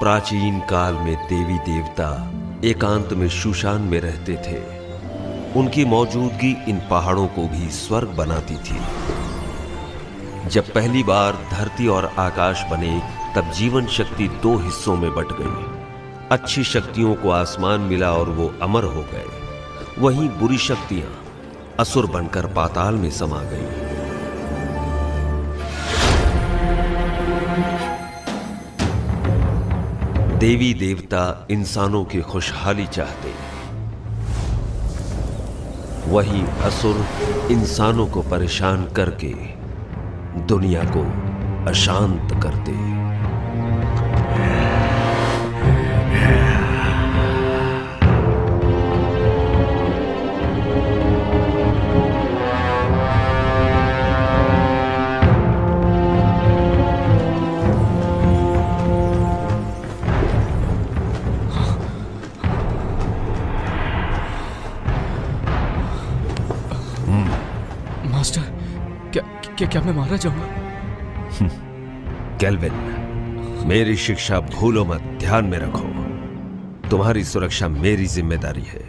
प्राचीन काल में देवी देवता एकांत में शुशान में रहते थे। उनकी मौजूदगी इन पहाड़ों को भी स्वर्ग बनाती थी। जब पहली बार धरती और आकाश बने, तब जीवन शक्ति दो हिस्सों में बट गई। अच्छी शक्तियों को आसमान मिला और वो अमर हो गए। वहीं बुरी शक्तियां असुर बनकर पाताल में समा गई। देवी देवता इंसानों की खुशहाली चाहते, वहीं असुर इंसानों को परेशान करके दुनिया को अशांत करते। क्या मैं मारा जाऊंगा? केल्विन, मेरी शिक्षा भूलो मत, ध्यान में रखो। तुम्हारी सुरक्षा मेरी जिम्मेदारी है।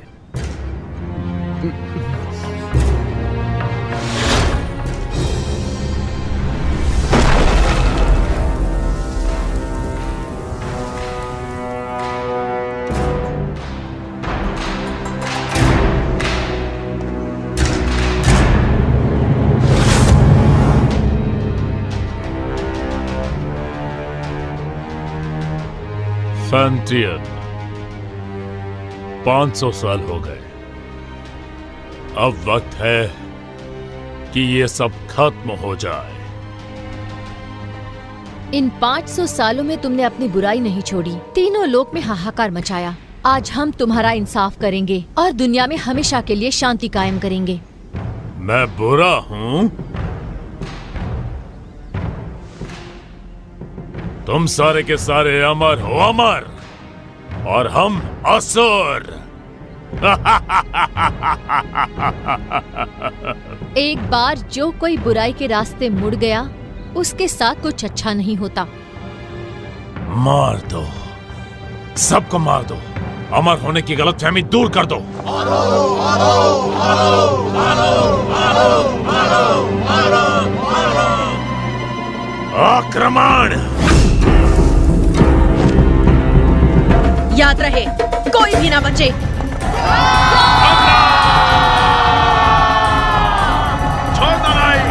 फैंटियन, 500 साल हो गए। अब वक्त है कि ये सब खत्म हो जाए। इन 500 सालों में तुमने अपनी बुराई नहीं छोड़ी, तीनों लोक में हाहाकार मचाया। आज हम तुम्हारा इंसाफ करेंगे और दुनिया में हमेशा के लिए शांति कायम करेंगे। मैं बुरा हूँ? तुम सारे के सारे अमर हो, अमर, और हम असुर। एक बार जो कोई बुराई के रास्ते मुड़ गया, उसके साथ कुछ अच्छा नहीं होता। मार दो, सबको मार दो। अमर होने की गलतफहमी दूर कर दो। आक्रमण! याद रहे, कोई भी ना बचे। छोड़ दो नहीं।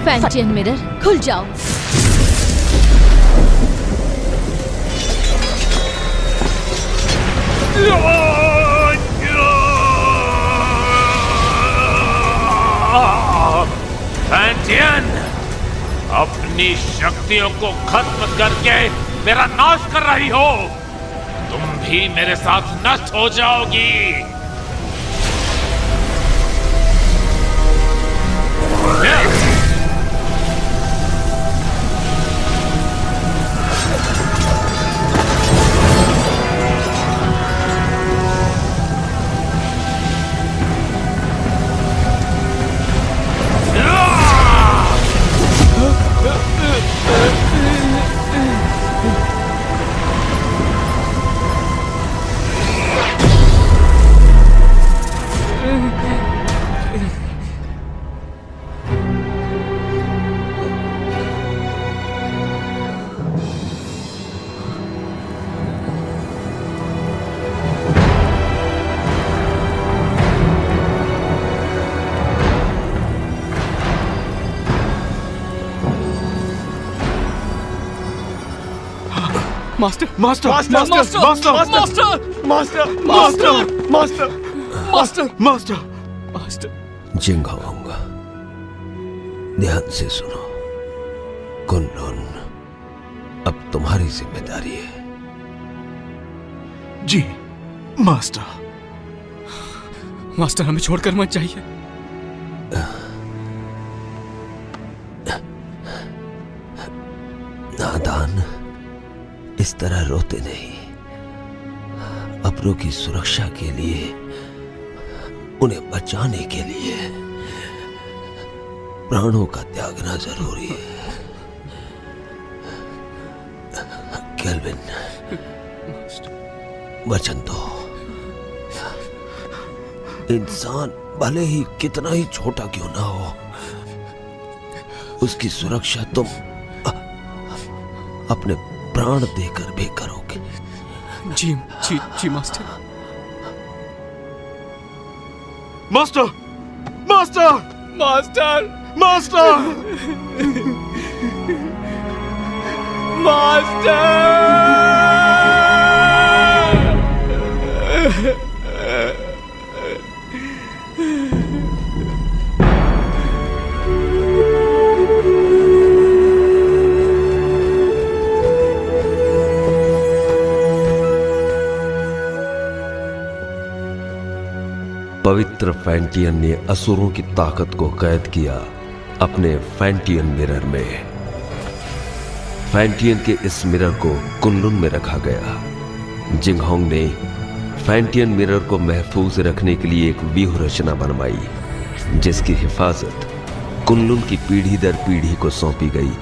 फैंटियन मिरर खुल जाओ। फैंटियन, अपनी शक्तियों को खत्म करके मेरा नाश कर रही हो। तुम भी मेरे साथ नष्ट हो जाओगी। Master master master master master master master master master master master master. Jinghong, ध्यान से सुनो। कुनलुन अब तुम्हारी जिम्मेदारी है। जी मास्टर। मास्टर हमें छोड़कर मत जाइए। नादान, इस तरह रोते नहीं। अपनों की सुरक्षा के लिए, उन्हें बचाने के लिए प्राणों का त्यागना जरूरी है। केल्विन, वचन दो। इंसान भले ही कितना ही छोटा क्यों ना हो, उसकी सुरक्षा तुम अपने प्राण देकर भी करोगे। जी जी जी master. Master master master master पवित्र फैंटियन ने असुरों की ताकत को कैद किया अपने फैंटियन मिरर में। फैंटियन के इस मिरर को कुनलुन में रखा गया। जिंगहोंग ने फैंटियन मिरर को महफूज रखने के लिए एक व्यूह रचना बनवाई, जिसकी हिफाजत कुनलुन की पीढ़ी दर पीढ़ी को सौंपी गई,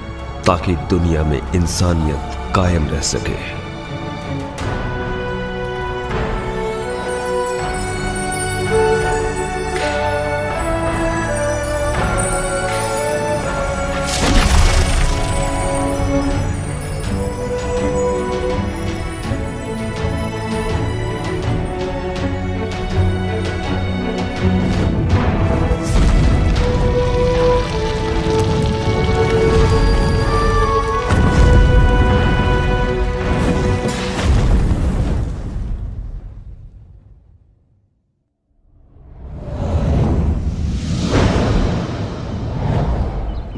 ताकि दुनिया में इंसानियत कायम रह सके।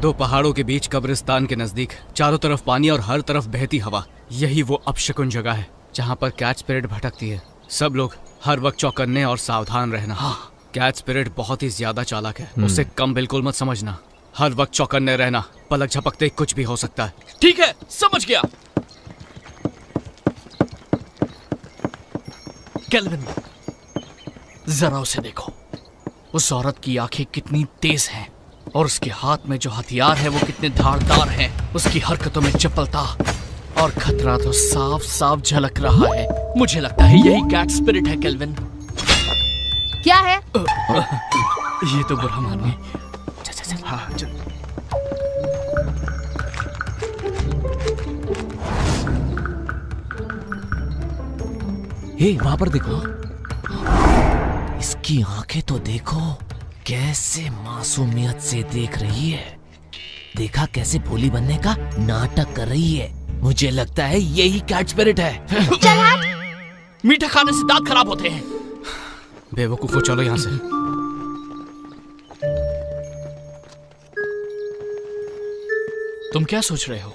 दो पहाड़ों के बीच कब्रिस्तान के नजदीक, चारों तरफ पानी और हर तरफ बहती हवा, यही वो अपशकुन जगह है जहाँ पर कैट स्पिरिट भटकती है। सब लोग हर वक्त चौकन्ने और सावधान रहना। कैट स्पिरिट बहुत ही ज्यादा चालाक है, उसे कम बिल्कुल मत समझना। हर वक्त चौकन्ने रहना, पलक झपकते कुछ भी हो सकता है। ठीक है, समझ गया। केल्विन, जरा उसे देखो। उस औरत की आंखें कितनी तेज हैं और उसके हाथ में जो हथियार है वो कितने धारदार हैं। उसकी हरकतों में चपलता और खतरा तो साफ साफ झलक रहा है। मुझे लगता है यही कैट स्पिरिट है केल्विन। क्या है? ये तो बुरा मानिए। हाँ चल। हे, वहां पर देखो, इसकी आंखें तो देखो, कैसे मासूमियत से देख रही है। देखा कैसे भोली बनने का नाटक कर रही है। मुझे लगता है यही कैट स्पिरिट है। मीठा खाने से दांत खराब होते हैं। बेवकूफो, चलो यहाँ से। तुम क्या सोच रहे हो?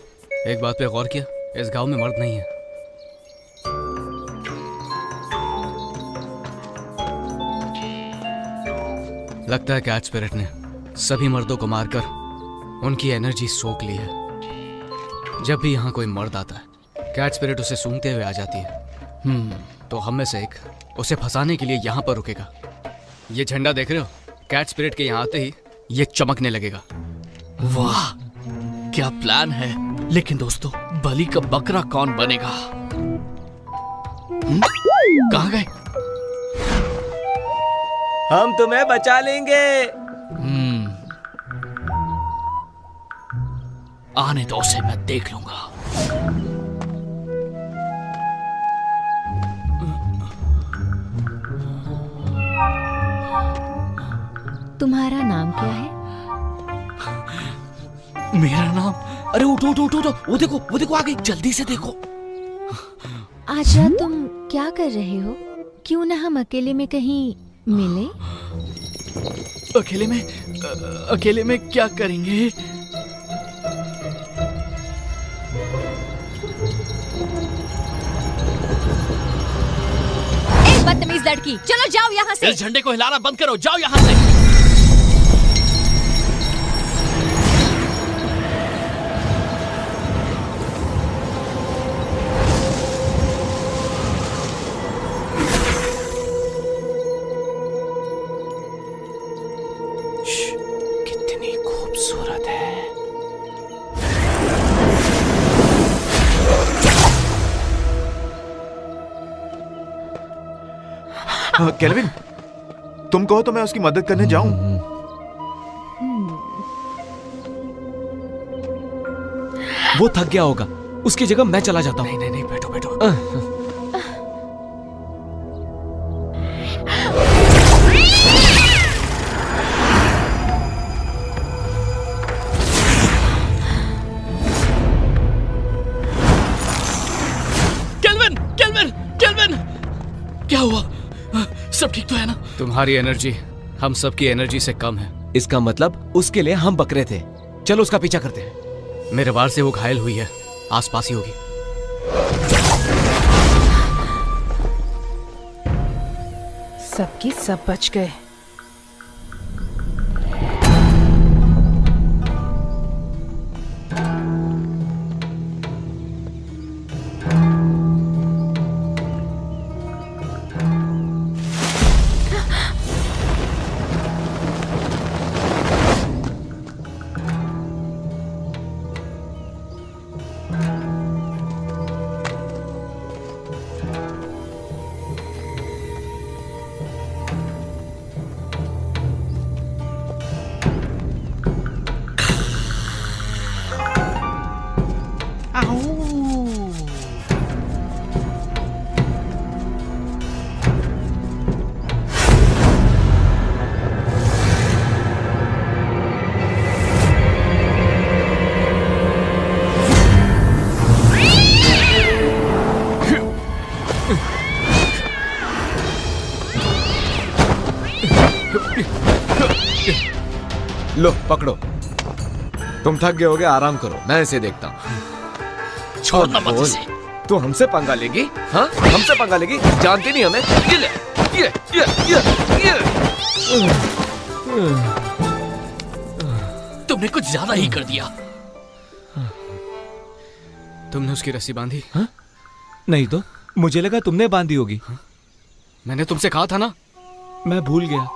एक बात पे गौर किया, इस गांव में मर्द नहीं है। लगता है कैट स्पिरिट ने सभी मर्दों को मारकर उनकी एनर्जी सोख ली है। जब भी यहाँ कोई मर्द आता है, कैट स्पिरिट उसे सूंघते हुए आ जाती है। तो हम में से एक उसे फंसाने के लिए यहाँ पर रुकेगा। ये झंडा देख रहे हो? कैट स्पिरिट के यहाँ आते ही ये चमकने लगेगा। वाह, क्या प्लान है। लेकिन दोस्तों, बलि का बकरा कौन बनेगा? कहाँ गए? हम तुम्हें बचा लेंगे। आने दो उसे, मैं देख लूंगा। तुम्हारा नाम क्या है? मेरा नाम? अरे उठो उठो उठो उठो, वो देखो आ गई, जल्दी से देखो। आज रात तुम क्या कर रहे हो? क्यों ना हम अकेले में कहीं मिले? अकेले में क्या करेंगे? बदतमीज लड़की, चलो जाओ यहाँ से। इस झंडे को हिलाना बंद करो, जाओ यहाँ से। कितनी खूबसूरत है। केल्विन, तुम कहो तो मैं उसकी मदद करने जाऊं। वो थक गया होगा, उसकी जगह मैं चला जाता हूँ। नहीं, बैठो बैठो। केल्विन, क्या हुआ? सब ठीक तो है ना? तुम्हारी एनर्जी हम सबकी एनर्जी से कम है। इसका मतलब उसके लिए हम बकरे थे। चलो उसका पीछा करते हैं। मेरे वार से वो घायल हुई है, आसपास ही होगी। सबकी सब बच गए। लो पकड़ो, तुम थक गए होगे, आराम करो, मैं इसे देखता हूँ। छोड़ना मत इसे। तू हमसे पंगा लेगी? हाँ, हमसे पंगा लेगी? जानती नहीं हमें? ये ले, ये। तुमने कुछ ज्यादा ही कर दिया। तुमने उसकी रस्सी बांधी? हाँ? नहीं तो मुझे लगा तुमने बांधी होगी। मैंने तुमसे कहा था ना। मैं भूल गया।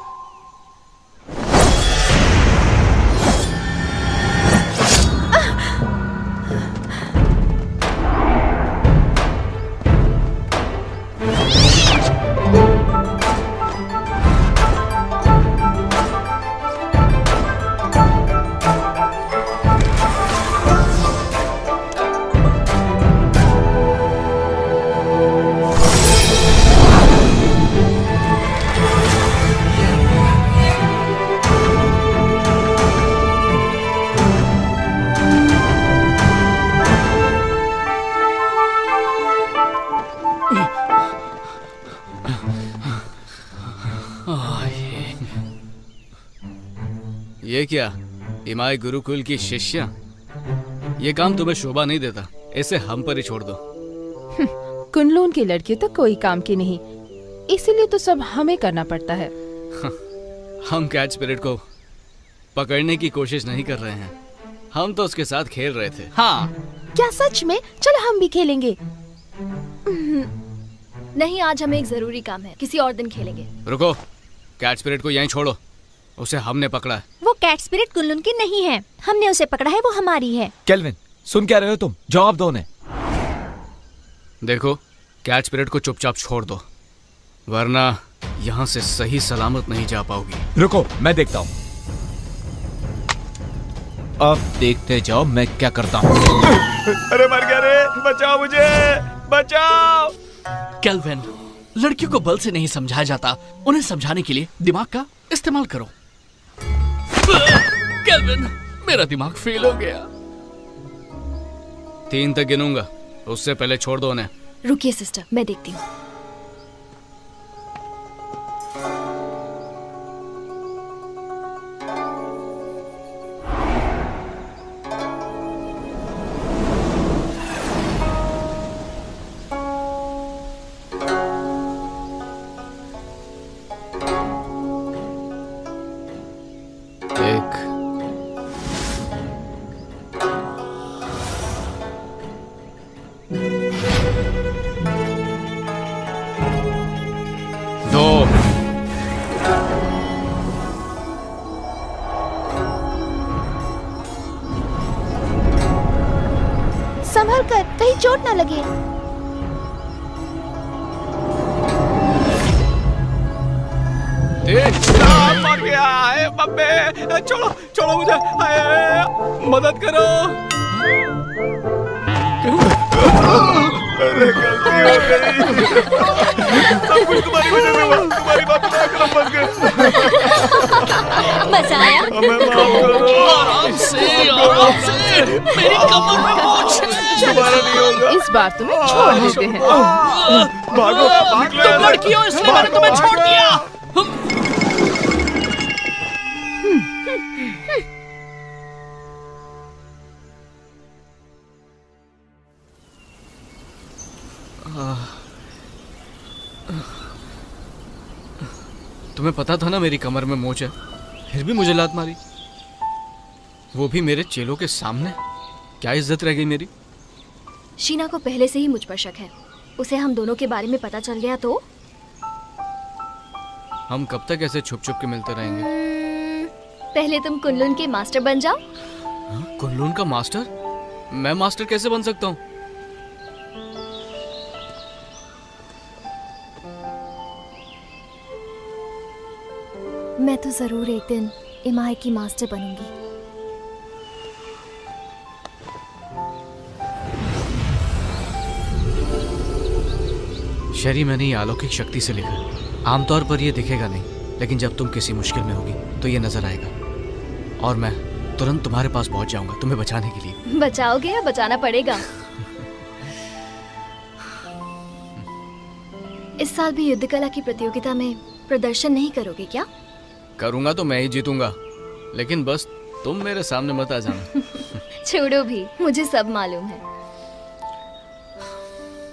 ये क्या इमाई गुरुकुल की शिष्या? ये काम तुम्हें शोभा नहीं देता, इसे हम पर ही छोड़ दो। कुनलून की लड़की तो कोई काम की नहीं, इसीलिए तो सब हमें करना पड़ता है। हम कैच स्पिरिट को पकड़ने की कोशिश नहीं कर रहे हैं, हम तो उसके साथ खेल रहे थे। हाँ, क्या सच में? चलो हम भी खेलेंगे। नहीं, आज हमें एक जरूरी काम है, किसी और दिन खेलेंगे। रुको, कैच स्पिरिट को यहीं छोड़ो, उसे हमने पकड़ा है। वो कैट स्पिरिट कुनलून की नहीं है, हमने उसे पकड़ा है, वो हमारी है। केल्विन, सुन क्या रहे हो तुम? जवाब दो उन्हें। देखो, कैच स्पिरिट को चुपचाप छोड़ दो, वरना यहाँ से सही सलामत नहीं जा पाओगी। रुको, मैं देखता हूँ। अब देखते जाओ मैं क्या करता हूँ। अरे मर गया रे, बचाओ मुझे, बचाओ। केल्विन, लड़कियों को बल से नहीं समझाया जाता, उन्हें समझाने के लिए दिमाग का इस्तेमाल करो। केल्विन, मेरा दिमाग फेल हो गया। 3 तक गिनूंगा, उससे पहले छोड़ दो उन्हें। रुकिए सिस्टर, मैं देखती हूँ। एक, दो, संभल कर, कहीं चोट ना लगे। मर गया है बब्बे, छोड़ो छोड़ो मुझे, मदद करो। अरे गलती हो गई, सब कुछ तुम्हारी वजह से हुआ, तुम्हारी बात सुना कर हम फंस गए। मजा आया? हमें माफ करो। आराम से, मेरी कमर में मोच है। दोबारा नहीं होगा। इस बार तुम्हें छोड़ देते हैं। भागो, भाग तुम लड़की हो इसलिए मैंने तुम्हें छोड़ दिया। तुम्हें पता था ना मेरी कमर में मोच है, फिर भी मुझे लात मारी, वो भी मेरे चेलों के सामने। क्या इज्जत रह गई मेरी? शीना को पहले से ही मुझ पर शक है, उसे हम दोनों के बारे में पता चल गया तो? हम कब तक ऐसे छुप छुप के मिलते रहेंगे? पहले तुम कुनलून के मास्टर बन जाओ। कुनलून का मास्टर? मैं मास्टर कैसे बन सकता हूँ? मैं तो जरूर एक दिन इमाई की मास्टर बनूंगी। शरी, मैंने ये अलौकिक शक्ति से लिखा है। आमतौर पर ये दिखेगा नहीं, लेकिन जब तुम किसी मुश्किल में होगी तो ये नजर आएगा, और मैं तुरंत तुम्हारे पास पहुंच जाऊंगा तुम्हें बचाने के लिए। बचाओगे या बचाना पड़ेगा? इस साल भी युद्ध कला की प्रतियोगिता में प्रदर्शन नहीं करोगे क्या? करूंगा तो मैं ही जीतूंगा, लेकिन बस तुम मेरे सामने मत आ जाना। छोड़ो भी, मुझे सब मालूम है।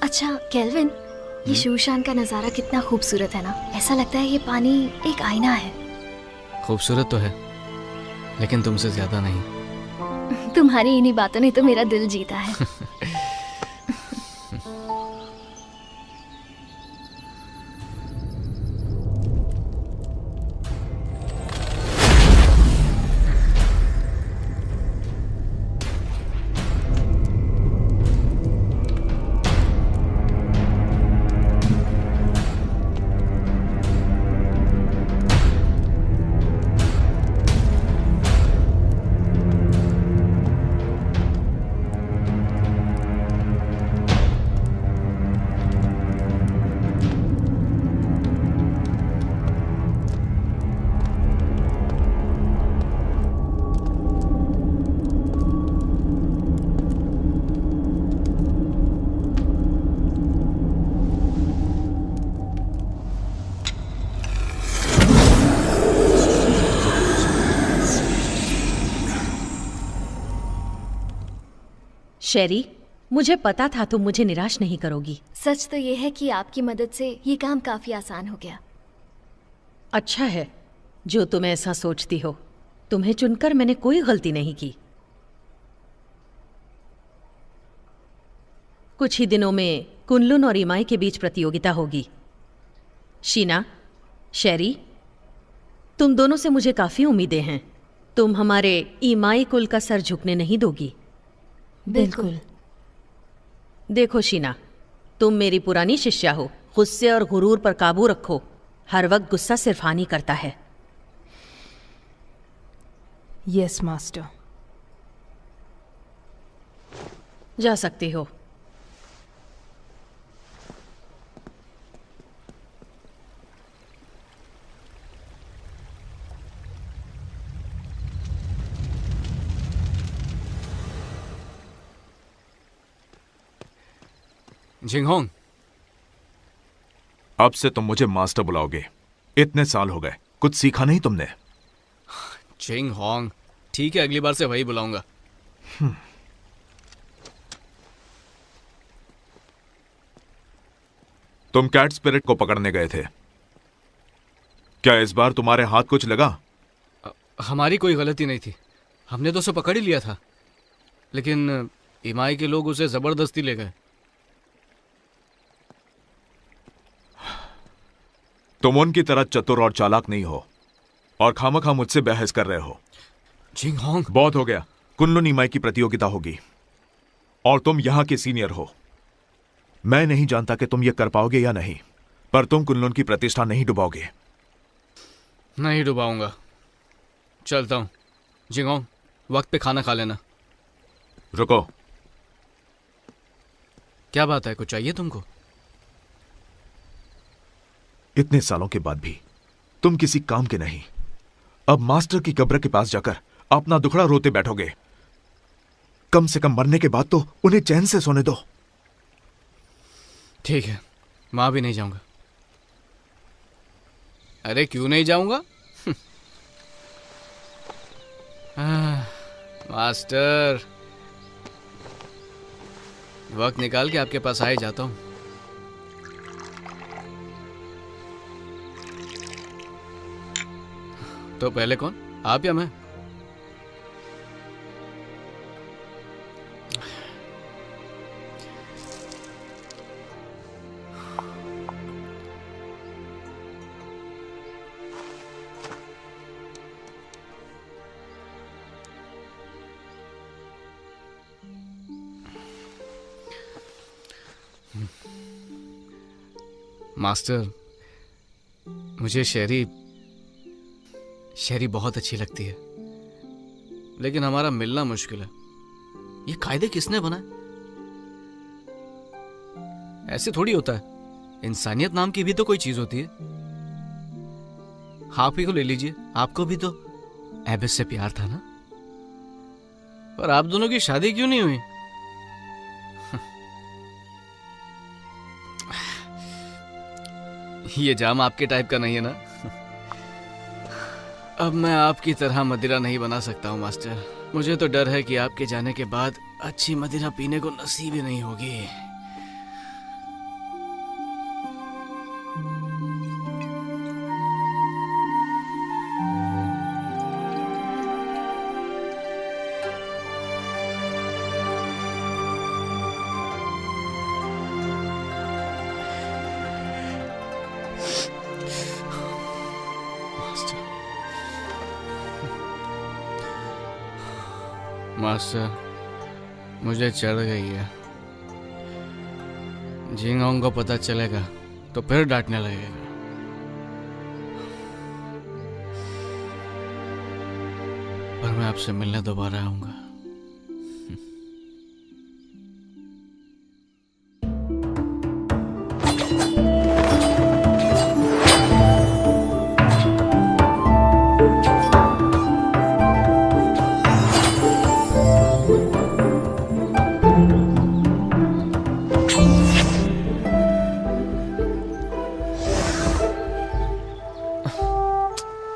अच्छा केल्विन, ये शूशान का नजारा कितना खूबसूरत है ना। ऐसा लगता है ये पानी एक आईना है। खूबसूरत तो है, लेकिन तुमसे ज्यादा नहीं। तुम्हारी इन्हीं बातों ने तो मेरा दिल जीता है। शेरी, मुझे पता था तुम मुझे निराश नहीं करोगी। सच तो ये है कि आपकी मदद से ये काम काफी आसान हो गया। अच्छा है जो तुम ऐसा सोचती हो। तुम्हें चुनकर मैंने कोई गलती नहीं की। कुछ ही दिनों में कुनलुन और इमाई के बीच प्रतियोगिता होगी। शीना, शेरी, तुम दोनों से मुझे काफी उम्मीदें हैं। तुम हमारे इमाई कुल का सर झुकने नहीं दोगी। बिल्कुल। देखो शीना, तुम मेरी पुरानी शिष्या हो। गुस्से और गुरूर पर काबू रखो। हर वक्त गुस्सा सिर्फ हानि करता है। Yes master. जा सकती हो। जिंगहोंग, अब से तुम मुझे मास्टर बुलाओगे। इतने साल हो गए, कुछ सीखा नहीं तुमने? जिंगहोंग, ठीक है, अगली बार से वही बुलाऊंगा। तुम कैट स्पिरिट को पकड़ने गए थे, क्या इस बार तुम्हारे हाथ कुछ लगा? हमारी कोई गलती नहीं थी, हमने तो उसे पकड़ ही लिया था, लेकिन इमाई के लोग उसे जबरदस्ती ले गए। तुम उनकी तरह चतुर और चालाक नहीं हो और खामखा मुझसे बहस कर रहे हो। जिंगहोंग, बहुत हो गया। कुनलुन इमाई की प्रतियोगिता होगी और तुम यहां के सीनियर हो। मैं नहीं जानता कि तुम ये कर पाओगे या नहीं, पर तुम कुनलुन की प्रतिष्ठा नहीं डुबाओगे। नहीं डुबाऊंगा। चलता हूं। जिंगहोंग, वक्त पे खाना खा लेना। रुको। क्या बात है, कुछ चाहिए तुमको? इतने सालों के बाद भी तुम किसी काम के नहीं। अब मास्टर की कब्र के पास जाकर अपना दुखड़ा रोते बैठोगे। कम से कम मरने के बाद तो उन्हें चैन से सोने दो। ठीक है, मां भी नहीं जाऊंगा। अरे क्यों नहीं जाऊंगा? मास्टर, वक्त निकाल के आपके पास आ ही जाता हूं। तो पहले कौन, आप या मैं? मास्टर, मुझे शेरी बहुत अच्छी लगती है, लेकिन हमारा मिलना मुश्किल है। ये कायदे किसने बनाए? ऐसे थोड़ी होता है। इंसानियत नाम की भी तो कोई चीज होती है। आप ही को ले लीजिए, आपको भी तो एबिस से प्यार था ना? पर आप दोनों की शादी क्यों नहीं हुई? ये जाम आपके टाइप का नहीं है ना? अब मैं आपकी तरह मदिरा नहीं बना सकता हूँ मास्टर। मुझे तो डर है कि आपके जाने के बाद अच्छी मदिरा पीने को नसीब ही नहीं होगी। मास्टर, मुझे चढ़ गई है। जिंगहोंग को पता चलेगा तो फिर डांटने लगेगा। पर मैं आपसे मिलने दोबारा आऊंगा।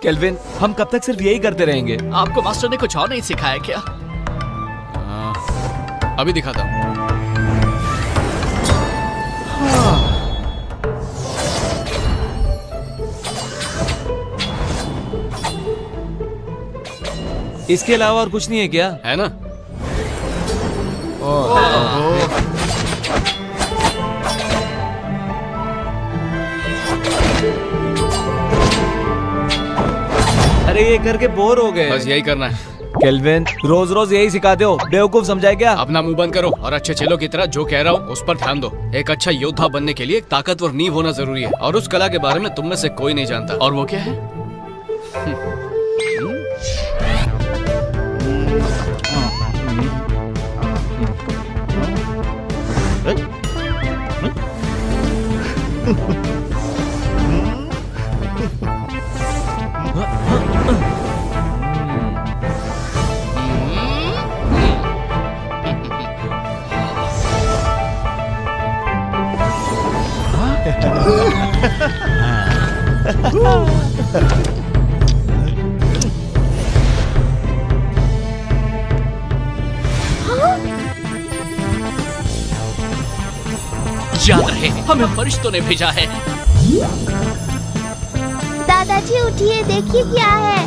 केल्विन, हम कब तक सिर्फ यही करते रहेंगे? आपको मास्टर ने कुछ और नहीं सिखाया क्या? अभी दिखाता हूँ। इसके अलावा और कुछ नहीं है क्या? है ना? अरे ये करके बोर हो गए। बस यही करना है। केल्विन, रोज रोज यही सिखाते हो, बेवकूफ समझाए क्या? अपना मुंह बंद करो और अच्छे चेलों की तरह जो कह रहा हूँ उस पर ध्यान दो। एक अच्छा योद्धा बनने के लिए एक ताकतवर नींव होना जरूरी है, और उस कला के बारे में तुम में से कोई नहीं जानता। और वो क्या है? याद रहे, हमें फरिश्तों ने भेजा है। दादाजी उठिए, देखिए क्या है।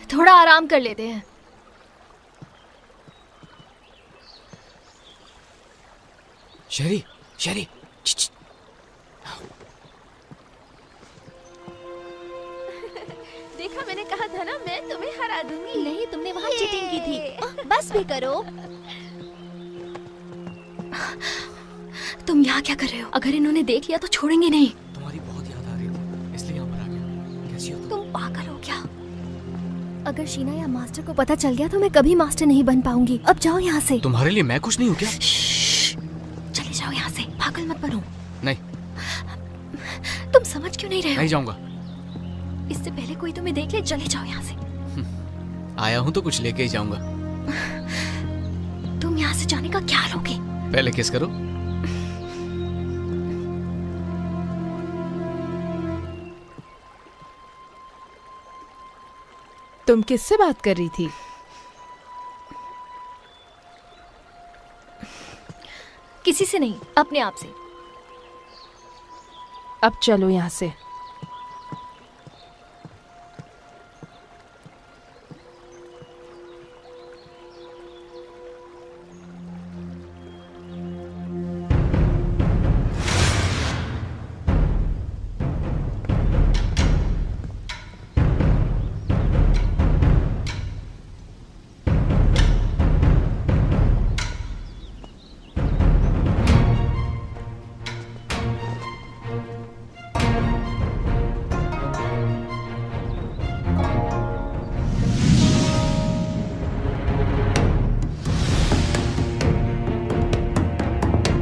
थोड़ा आराम कर लेते हैं। शेरी, शेरी, देखा, मैंने कहा था ना, मैं तुम्हें हरा दूंगी। नहीं, तुमने वहाँ चीटिंग की थी। बस भी करो। तुम यहाँ क्या कर रहे हो? अगर इन्होंने देख लिया तो छोड़ेंगे नहीं। तुम्हारी बहुत याद आ रही थी, इसलिए यहाँ पर आ गया। कैसी हो तुम? तुम पागल हो क्या? अगर शीना या मास्टर को पता चल गया तो मैं कभी मास्टर नहीं बन पाऊंगी। अब जाओ यहाँ से। तुम्हारे लिए मैं कुछ नहीं हूँ क्या? चले जाओ यहाँ से, पागल मत बनो। नहीं, तुम समझ क्यों नहीं रहे हो? नहीं जाऊंगा। इससे पहले कोई तुम्हें देख ले, चले जाओ यहाँ से। आया हूँ तो कुछ लेके ही जाऊंगा। तुम यहाँ से जाने का क्या लोगे? पहले किस करो। तुम किससे बात कर रही थी? किसी से नहीं, अपने आप से। अब चलो यहाँ से।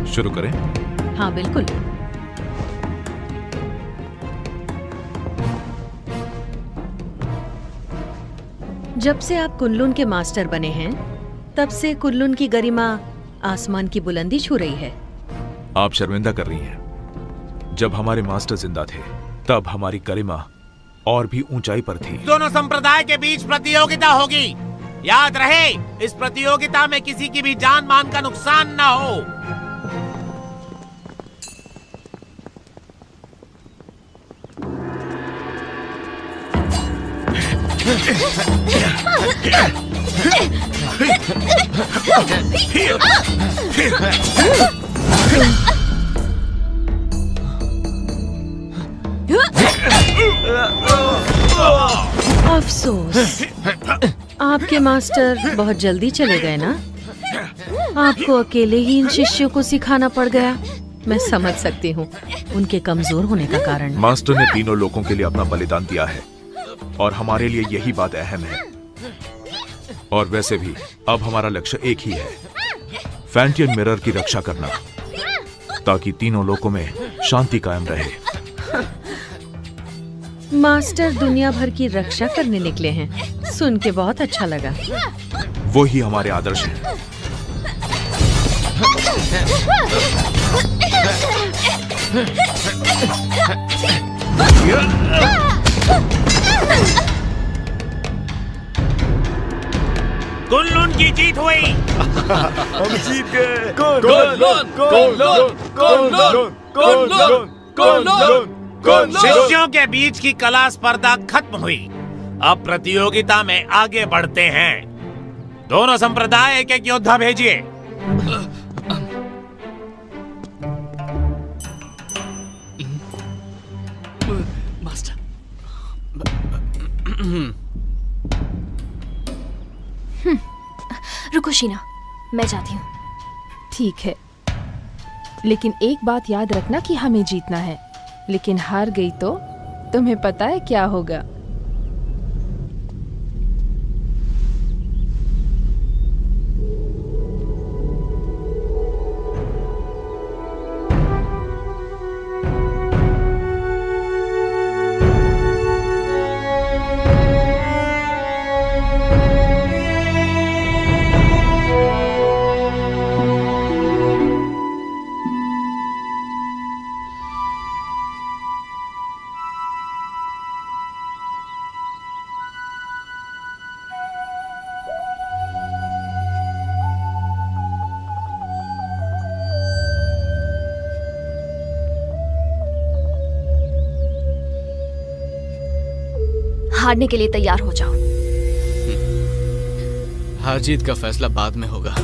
शुरू करें? हाँ बिल्कुल। जब से आप कुनलुन के मास्टर बने हैं, तब से कुनलुन की गरिमा आसमान की बुलंदी छू रही है। आप शर्मिंदा कर रही हैं। जब हमारे मास्टर जिंदा थे, तब हमारी गरिमा और भी ऊंचाई पर थी। दोनों संप्रदाय के बीच प्रतियोगिता होगी। याद रहे, इस प्रतियोगिता में किसी की भी जान मान का नुकसान न हो। अफसोस, आपके मास्टर बहुत जल्दी चले गए ना। आपको अकेले ही इन शिष्यों को सिखाना पड़ गया। मैं समझ सकती हूँ उनके कमजोर होने का कारण। मास्टर ने तीनों लोगों के लिए अपना बलिदान दिया है और हमारे लिए यही बात अहम है। और वैसे भी अब हमारा लक्ष्य एक ही है, फैंटियन मिरर की रक्षा करना, ताकि तीनों लोगों में शांति कायम रहे। मास्टर दुनिया भर की रक्षा करने निकले हैं। सुन के बहुत अच्छा लगा। वो ही हमारे आदर्श हैं। कुनलुन की जीत हुई। हम जीत गए। शिष्यों के बीच की कला स्पर्धा खत्म हुई। अब प्रतियोगिता में आगे बढ़ते हैं। दोनों संप्रदाय एक एक योद्धा भेजिए। मास्टर, रुको शीना, मैं जाती हूँ। ठीक है, लेकिन एक बात याद रखना कि हमें जीतना है। लेकिन हार गई तो तुम्हें पता है क्या होगा? हारने के लिए तैयार हो जाओ। हार जीत का फैसला बाद में होगा।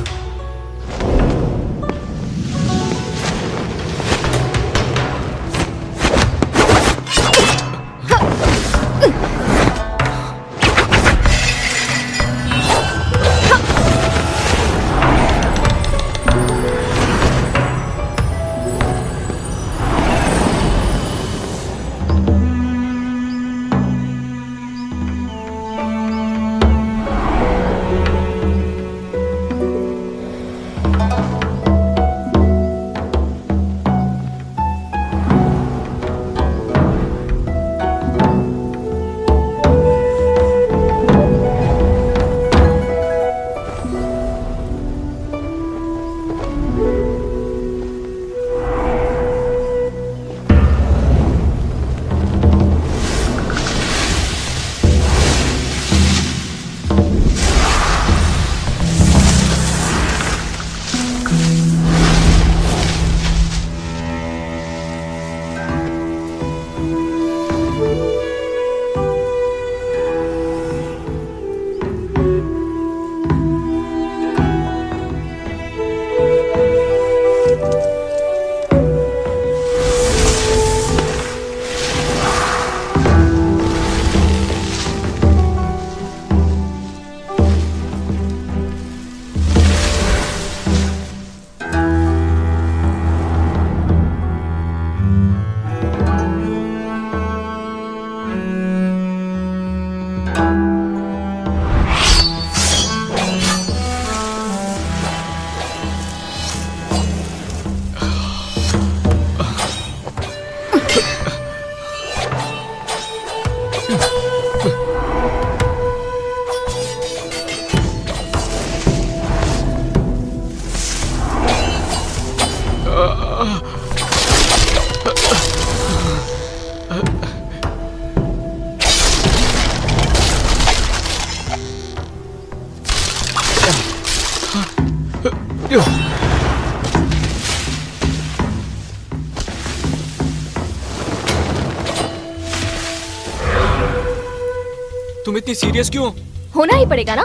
तुम इतनी सीरियस क्यों? होना ही पड़ेगा ना।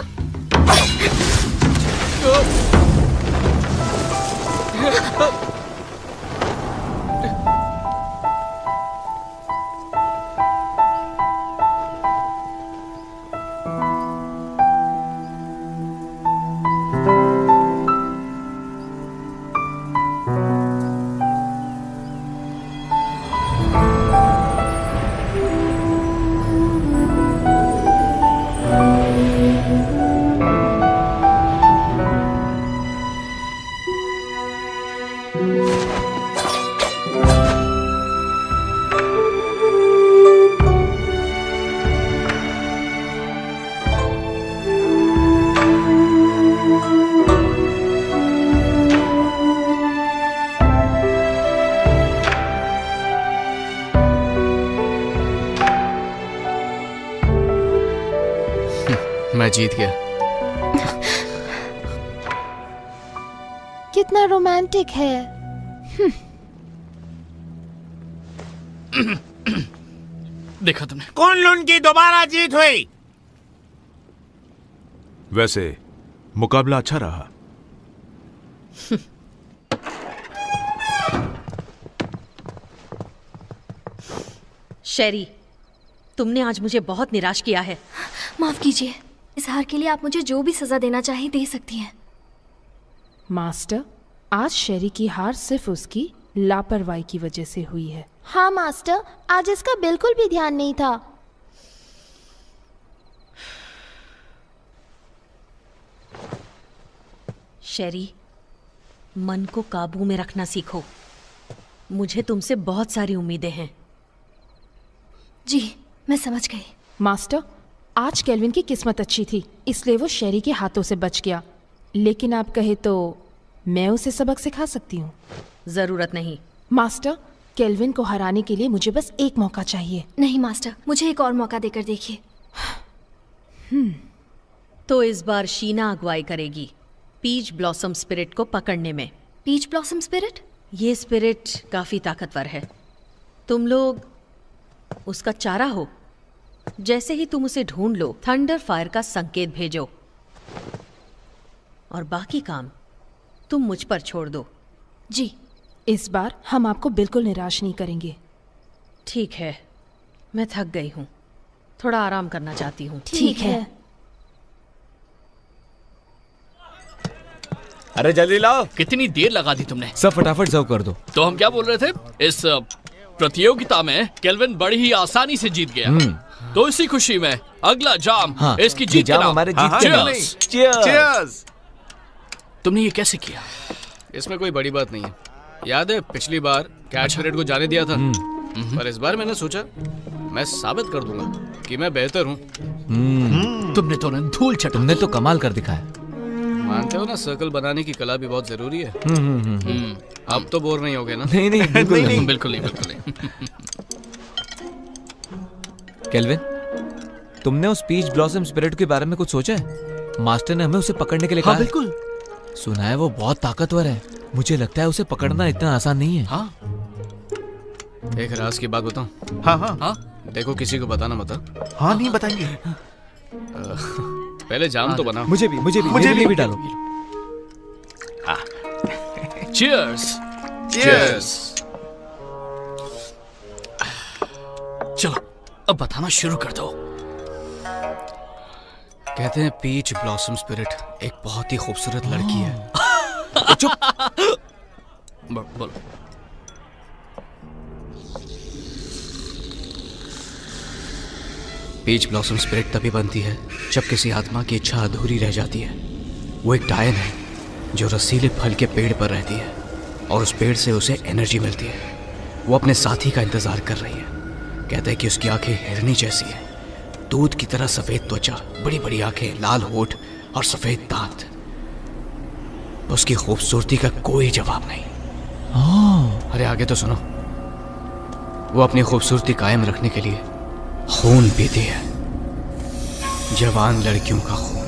जीत गया। कितना रोमांटिक है। देखा तुमने? कुनलुन की दोबारा जीत हुई। वैसे मुकाबला अच्छा रहा। शेरी, तुमने आज मुझे बहुत निराश किया है। माफ कीजिए, इस हार के लिए आप मुझे जो भी सजा देना चाहें दे सकती हैं। मास्टर, आज शेरी की हार सिर्फ उसकी लापरवाही की वजह से हुई है। हाँ मास्टर, आज इसका बिल्कुल भी ध्यान नहीं था। शेरी, मन को काबू में रखना सीखो। मुझे तुमसे बहुत सारी उम्मीदें हैं। जी, मैं समझ गई। मास्टर, आज केल्विन की किस्मत अच्छी थी, इसलिए वो शेरी के हाथों से बच गया। लेकिन आप कहे तो मैं उसे सबक सिखा सकती हूँ। जरूरत नहीं। मास्टर, केल्विन को हराने के लिए मुझे बस एक मौका चाहिए। नहीं मास्टर, मुझे एक और मौका देकर देखिए। तो इस बार शीना अगुवाई करेगी पीच ब्लॉसम स्पिरिट को पकड़ने में। Peach blossom spirit? ये स्पिरिट काफी ताकतवर है। तुम लोग उसका चारा हो। जैसे ही तुम उसे ढूंढ लो, थंडर फायर का संकेत भेजो और बाकी काम तुम मुझ पर छोड़ दो। जी। इस बार हम आपको बिल्कुल निराश नहीं करेंगे। ठीक है, मैं थक गई हूँ, थोड़ा आराम करना चाहती हूँ। ठीक है। अरे जल्दी लाओ। कितनी देर लगा दी तुमने? सब फटाफट सर्व कर दो। तो हम क्या बोल रहे थे? इस प्रतियोगिता में केल्विन बड़ी ही आसानी से जीत गया। तो इसी खुशी में अगला जाम इसकी जीत के नाम। हमारे जीत के नाम। Cheers! तुमने ये कैसे किया? इसमें कोई बड़ी बात नहीं है। याद है पिछली बार कैच परेड को जाने दिया था, पर इस बार मैंने सोचा मैं साबित कर दूंगा कि मैं बेहतर हूँ। तुमने तो धूल चटा। तुमने तो कमाल कर दिखाया। मानते हो ना, सर्कल बनाने की कला भी बहुत जरूरी है। अब तो बोर नहीं होगे ना? नहीं नहीं बिल्कुल नहीं। बिल्कुल नहीं, बिल्कुल नहीं। केल्विन, तुमने उस पीच ब्लॉसम स्पिरिट के बारे में कुछ सोचा है? मास्टर ने हमें उसे पकड़ने के लिए कहा। बिल्कुल। सुना है वो बहुत ताकतवर है। मुझे लगता है उसे पकड़ना इतना आसान नहीं है। हाँ। एक राज की बात बताऊं? हाँ हाँ हाँ। देखो, किसी को बताना मत। हाँ, नहीं बताएंगे। पहले जाम तो बना। मुझे भी डालो। Cheers! Cheers! चलो अब बताना शुरू कर दो। कहते हैं पीच ब्लॉसम स्पिरिट एक बहुत ही खूबसूरत लड़की है। बोलो। पीच ब्लॉसम स्पिरिट तभी बनती है जब किसी आत्मा की इच्छा अधूरी रह जाती है। वो एक डायन है जो रसीले फल के पेड़ पर रहती है और उस पेड़ से उसे एनर्जी मिलती है। वो अपने साथी का इंतजार कर रही है। कहते हैं कि उसकी आंखें हिरनी जैसी है, दूध की तरह सफेद त्वचा, बड़ी बड़ी आंखें, लाल होठ और सफेद दांत। उसकी खूबसूरती का कोई जवाब नहीं। अरे आगे तो सुनो। वो अपनी खूबसूरती कायम रखने के लिए खून पीती है, जवान लड़कियों का खून।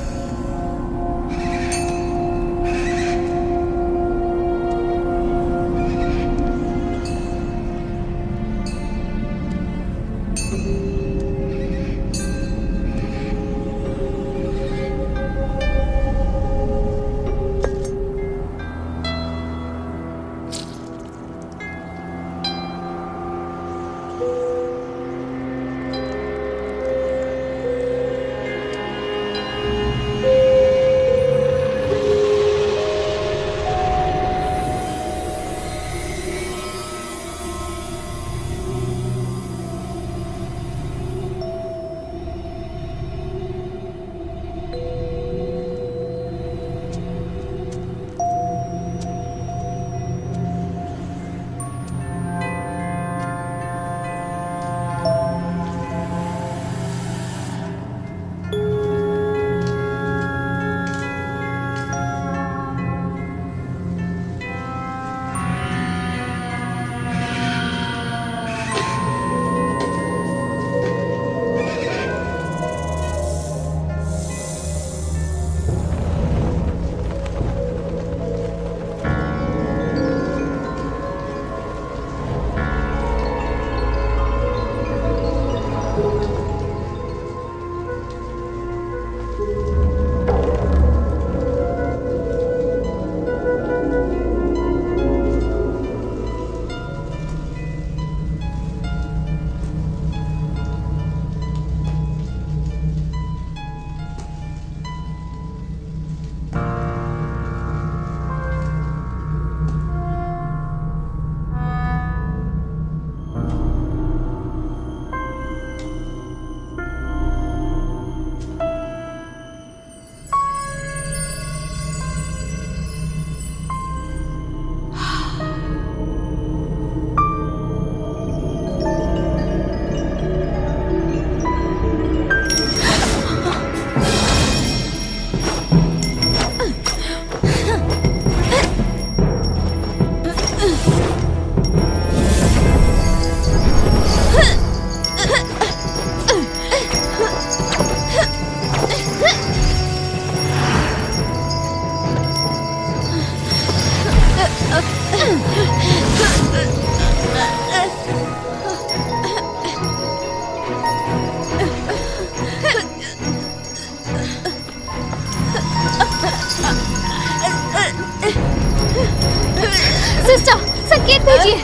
सिस्टर, संकेत भेजिए।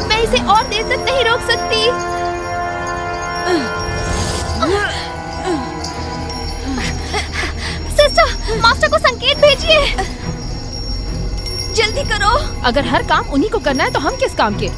मैं इसे और देर तक नहीं रोक सकती। सिस्टर, मास्टर को संकेत भेजिए। जल्दी करो। अगर हर काम उन्हीं को करना है तो हम किस काम के?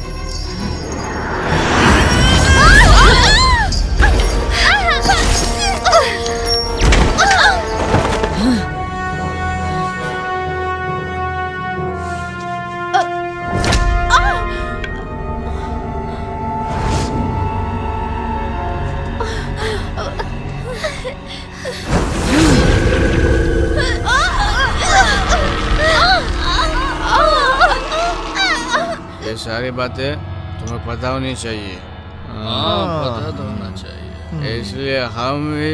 ये सारी बातें तुम्हें पता होनी चाहिए। पता तो होना चाहिए। इसलिए हम भी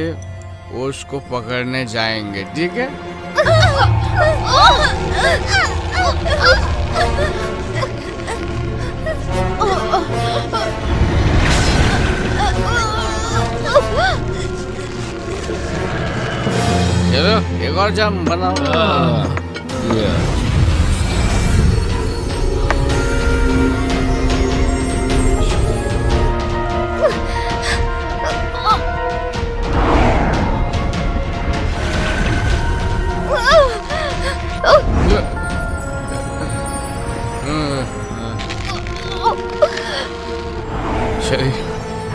उसको पकड़ने जाएंगे, ठीक है? चलो एक और जाम बनाओ।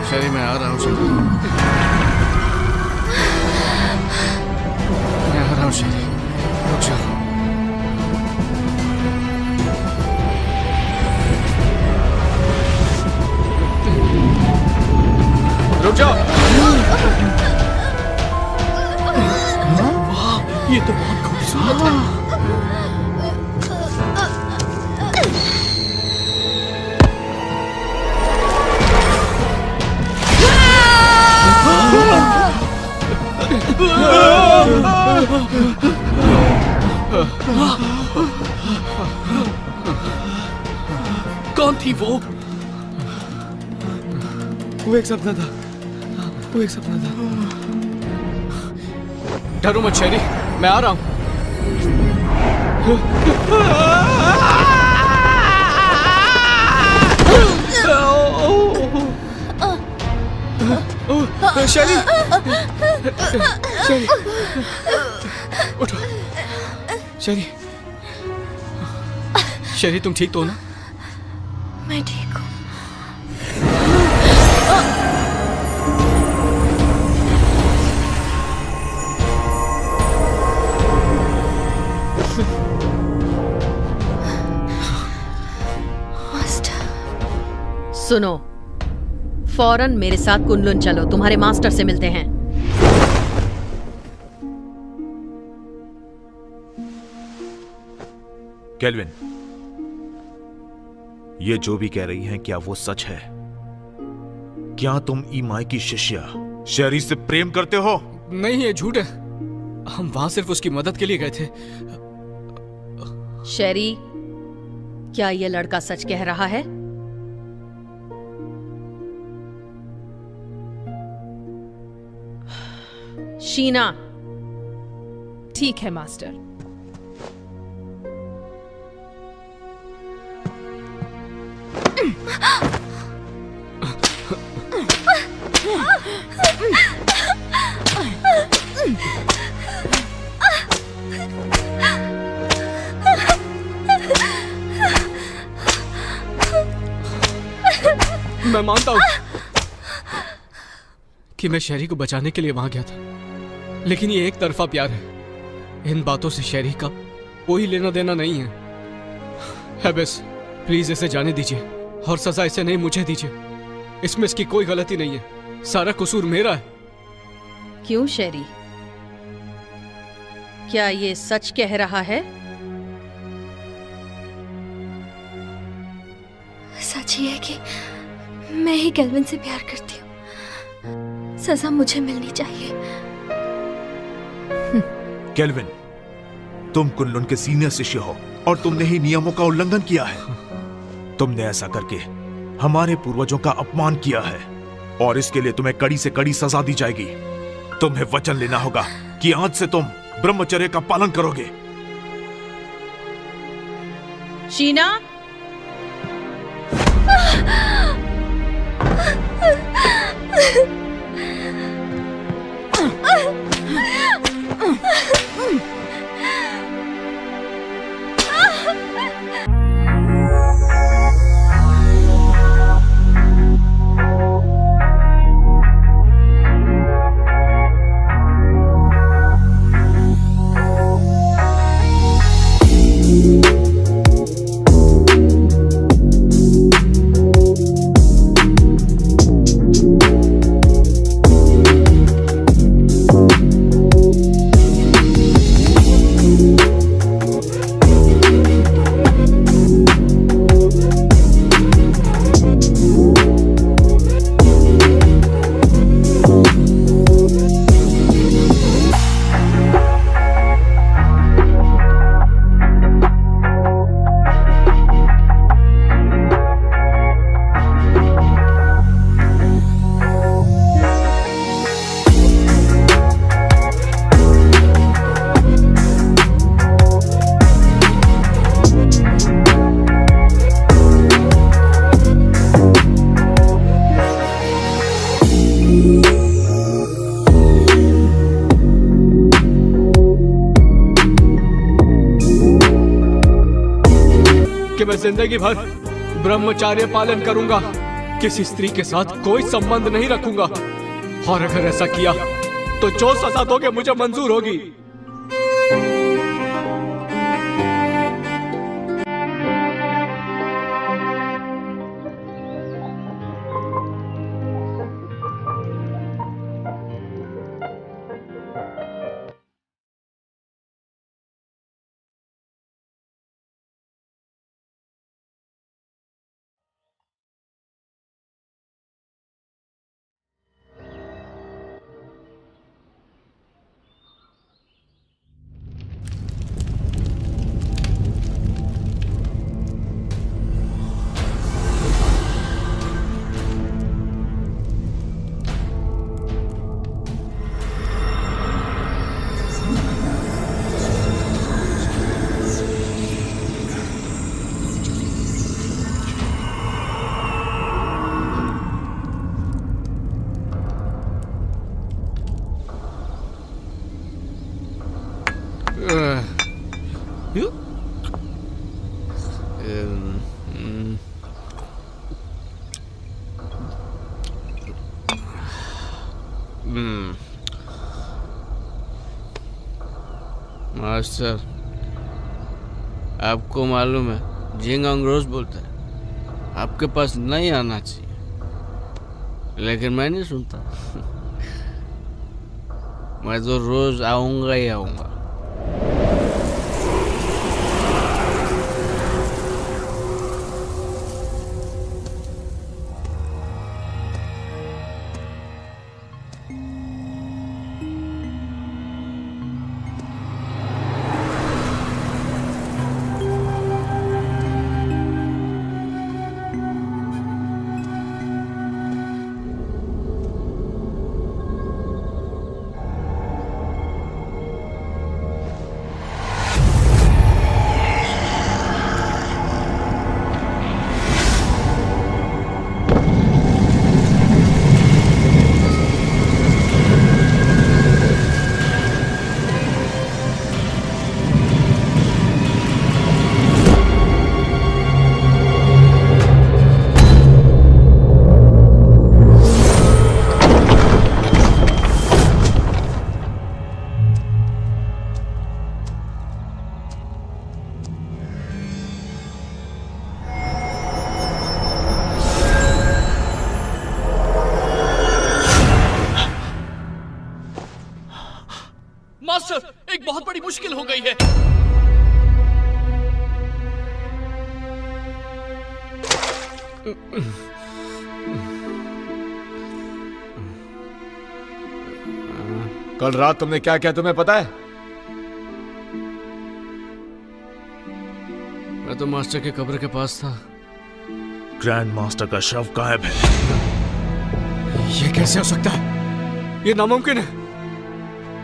शरी मैं आ रहा हूँ शरी, मैं आ रहा हूँ शरी, रुक जाओ। रुक जाओ। वाह, ये तो बहुत खूबसूरत है। कौन थी वो? वो एक सपना था, वो एक सपना था। डरो मत शेरी, मैं आ रहा हूँ। शेरी, शेरी, उठो। शेरी, शेरी तुम ठीक तो हो ना? मैं ठीक हूँ। सुनो, फौरन मेरे साथ कुनलुन चलो, तुम्हारे मास्टर से मिलते हैं। केल्विन, ये जो भी कह रही हैं क्या वो सच है? क्या तुम ईमाई की शिष्या शेरी से प्रेम करते हो? नहीं, ये झूठ है। हम वहां सिर्फ उसकी मदद के लिए गए थे। शेरी, क्या ये लड़का सच कह रहा है? शीना। ठीक है मास्टर। मैं मानता हूं कि मैं शेरी को बचाने के लिए वहां गया था, लेकिन ये एक तरफा प्यार है। इन बातों से शेरी का कोई लेना देना नहीं है। हैबेस, प्लीज इसे जाने दीजिए और सजा इसे नहीं मुझे दीजिए। इसमें इसकी कोई गलती नहीं है, सारा कसूर मेरा है। क्यों शेरी, क्या ये सच कह रहा है? सच ही है कि मैं ही केल्विन से प्यार करती हूँ। सजा मुझे मिलनी चाहिए। केल्विन, तुम कुनलुन के सीनियर शिष्य हो और तुमने ही नियमों का उल्लंघन किया है। तुमने ऐसा करके हमारे पूर्वजों का अपमान किया है और इसके लिए तुम्हें कड़ी से कड़ी सजा दी जाएगी। तुम्हें वचन लेना होगा कि आज से तुम ब्रह्मचर्य का पालन करोगे। शीना, कि मैं जिंदगी भर ब्रह्मचार्य पालन करूंगा, किसी स्त्री के साथ कोई संबंध नहीं रखूंगा, और अगर ऐसा किया तो जो सजा दोगे मुझे मंजूर होगी। मास्टर, आपको मालूम है झिंग अंग्रोज बोलता है आपके पास नहीं आना चाहिए, लेकिन मैं नहीं सुनता। मैं तो रोज आऊंगा ही आऊंगा। मास्टर, एक बहुत बड़ी मुश्किल हो गई है। कल रात तुमने क्या किया तुम्हें पता है? मैं तो मास्टर के कब्र के पास था। ग्रैंड मास्टर का शव गायब है। ये कैसे हो सकता है? ये नामुमकिन है।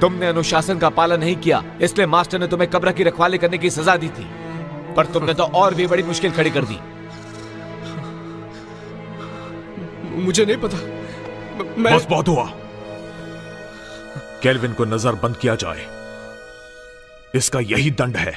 तुमने अनुशासन का पालन नहीं किया, इसलिए मास्टर ने तुम्हें कब्र की रखवाली करने की सजा दी थी, पर तुमने तो और भी बड़ी मुश्किल खड़ी कर दी। मुझे नहीं पता। बस बहुत हुआ। केल्विन को नजरबंद किया जाए, इसका यही दंड है।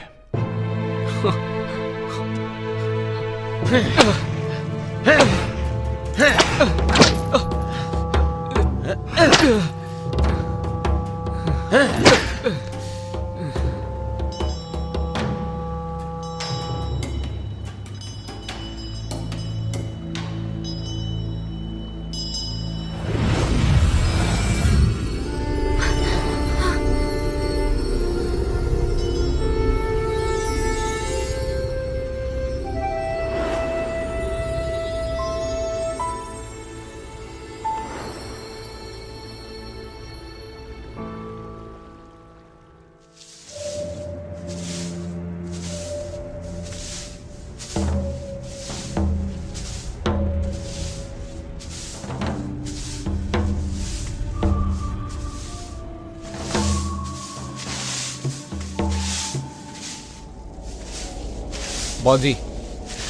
बॉजी,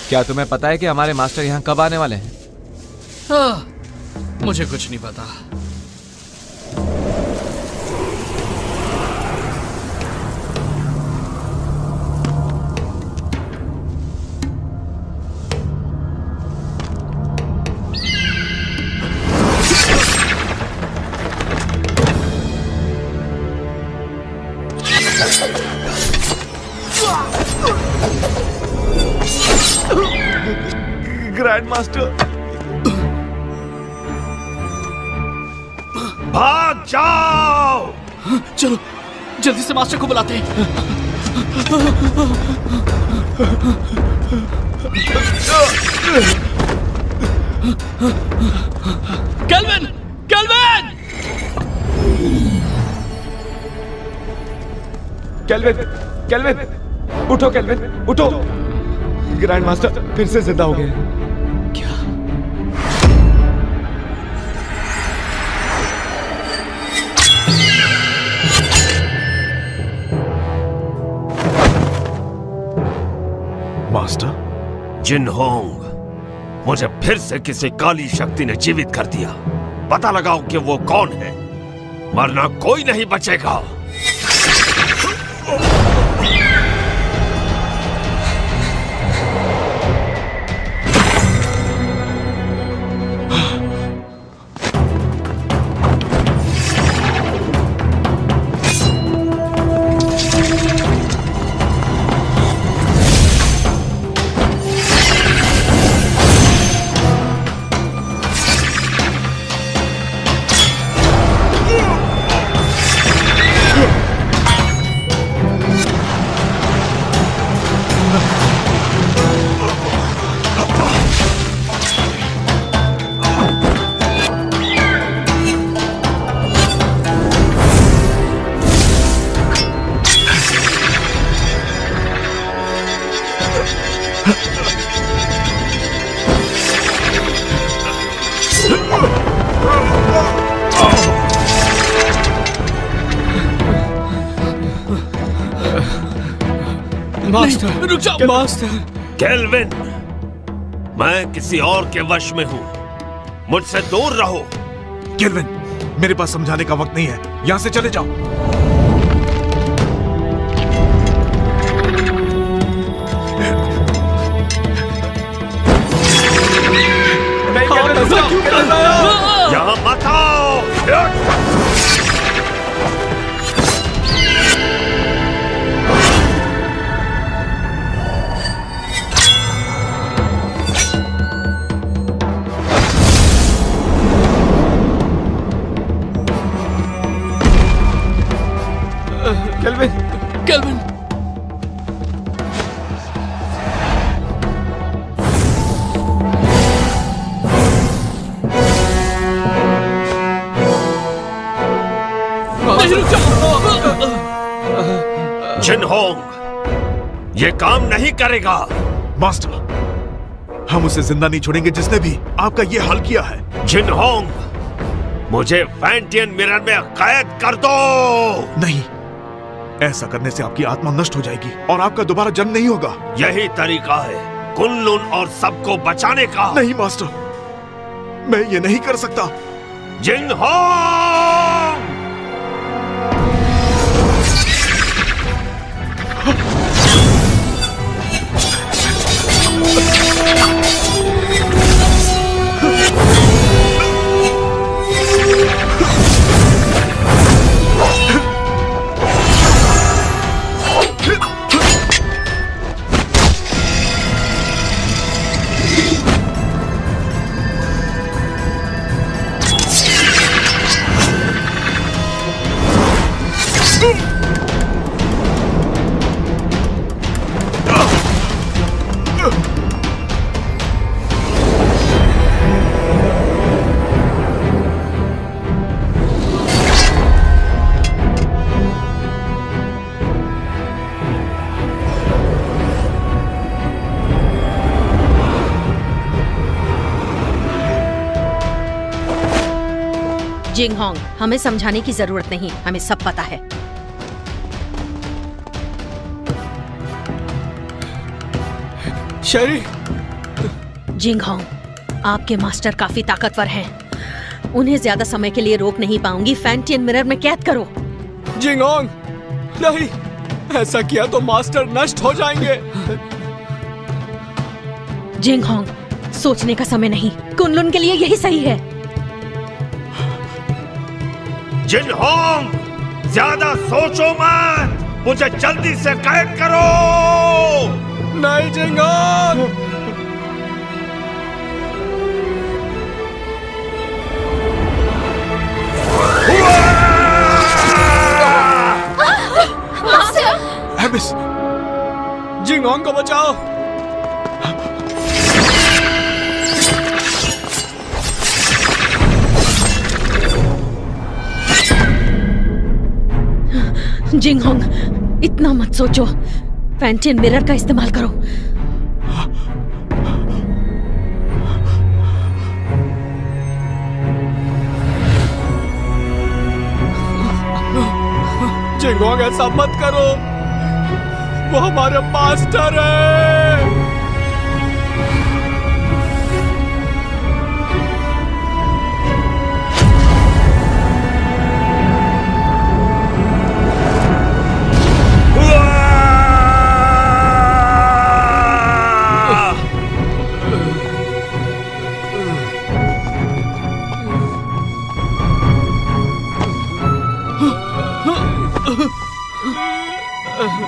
क्या तुम्हें पता है कि हमारे मास्टर यहाँ कब आने वाले हैं? मुझे कुछ नहीं पता। ग्रैंड मास्टर, भाग जाओ! चलो जल्दी से मास्टर को बुलाते हैं। केल्विन! केल्विन! केल्विन! केल्विन! उठो केल्विन, उठो! ग्रैंड मास्टर फिर से जिंदा हो गए। मास्टर? जिनहोंग, मुझे फिर से किसी काली शक्ति ने जीवित कर दिया। पता लगाओ कि वो कौन है, वरना कोई नहीं बचेगा। मास्टर, रुक जाओ मास्टर। केल्विन, मैं किसी और के वश में हूं, मुझसे दूर रहो। केल्विन, मेरे पास समझाने का वक्त नहीं है, यहां से चले जाओ। यहां मत आओ। केल्विन! केल्विन! जिनहोंग, ये काम नहीं करेगा। मास्टर, हम उसे जिंदा नहीं छोड़ेंगे जिसने भी आपका ये हाल किया है। जिनहोंग, मुझे फैंटियन मिरर में कैद कर दो। नहीं, ऐसा करने से आपकी आत्मा नष्ट हो जाएगी और आपका दोबारा जन्म नहीं होगा। यही तरीका है कुनलुन और सबको बचाने का। नहीं मास्टर, मैं ये नहीं कर सकता। जिनहोंग! जिंगहोंग, हमें समझाने की जरूरत नहीं, हमें सब पता है। शेरी! जिंगहोंग, आपके मास्टर काफी ताकतवर हैं। उन्हें ज्यादा समय के लिए रोक नहीं पाऊंगी। फैंटियन मिरर में कैद करो। जिंगहोंग, नहीं, ऐसा किया तो मास्टर नष्ट हो जाएंगे। जिंगहोंग, सोचने का समय नहीं, कुनलुन के लिए यही सही है। जिनहोंग, ज्यादा सोचो मत, मुझे जल्दी से कैद करो। नहीं जिंगहोंग! एबिस! जिंगहोंग को बचाओ। जिंगहोंग, इतना मत सोचो, फैंटियन मिरर का इस्तेमाल करो। जिंगहोंग, ऐसा मत करो, वो हमारे मास्टर है।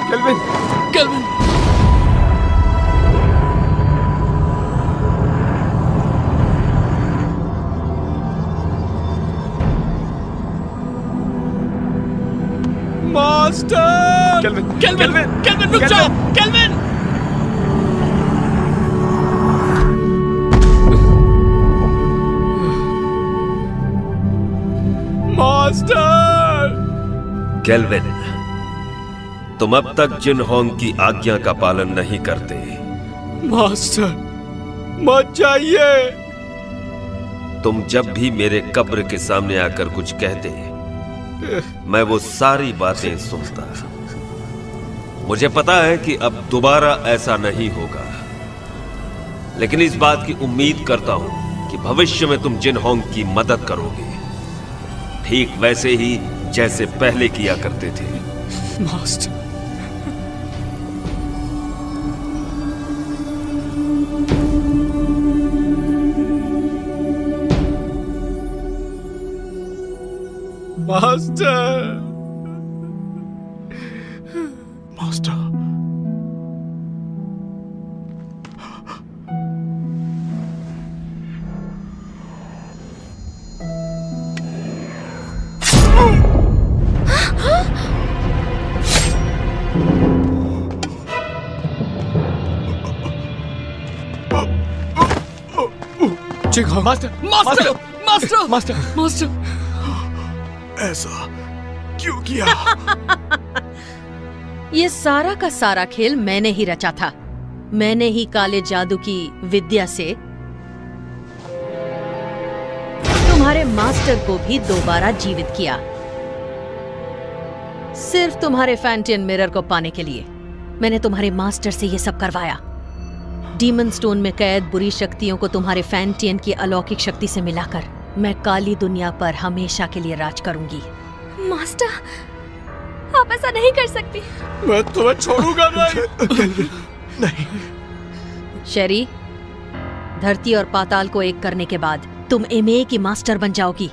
Kelvin! Kelvin! Master! Kelvin! Kelvin! Kelvin, रुक जाओ! केल्विन! मास्टर! केल्विन, तुम अब तक जिनहोंग की आज्ञा का पालन नहीं करते। मास्टर, मत जाइए। तुम जब भी मेरे कब्र के सामने आकर कुछ कहते, मैं वो सारी बातें सुनता। मुझे पता है कि अब दोबारा ऐसा नहीं होगा, लेकिन इस बात की उम्मीद करता हूं कि भविष्य में तुम जिनहोंग की मदद करोगे, ठीक वैसे ही जैसे पहले किया करते थे। Master, master! Master! Master! Master! Master! Master! Master! ऐसा क्यों किया? ये सारा का सारा खेल मैंने ही रचा था। मैंने ही काले जादू की विद्या से तुम्हारे मास्टर को भी दोबारा जीवित किया, सिर्फ तुम्हारे फैंटियन मिरर को पाने के लिए। मैंने तुम्हारे मास्टर से ये सब करवाया। डीमन स्टोन में कैद बुरी शक्तियों को तुम्हारे फैंटियन की अलौकिक शक्ति से मिलाकर मैं काली दुनिया पर हमेशा के लिए राज करूंगी। मास्टर, आप ऐसा नहीं कर सकती। मैं तुम्हें छोड़ूंगा नहीं। नहीं। शेरी, धरती और पाताल को एक करने के बाद तुम एमए की मास्टर बन जाओगी।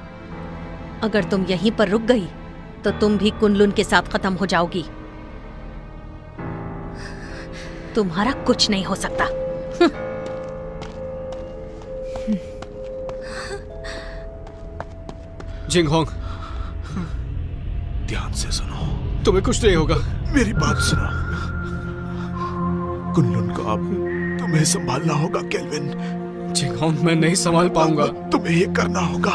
अगर तुम यहीं पर रुक गई तो तुम भी कुनलुन के साथ खत्म हो जाओगी। तुम्हारा कुछ नहीं हो सकता। जिंगहोंग, ध्यान से सुनो। तुम्हें कुछ नहीं होगा। मेरी बात सुनो। कुनलुन को अब तुम्हें संभालना होगा केल्विन। जिंगहोंग, मैं नहीं संभाल पाऊंगा। तुम्हें ये करना होगा।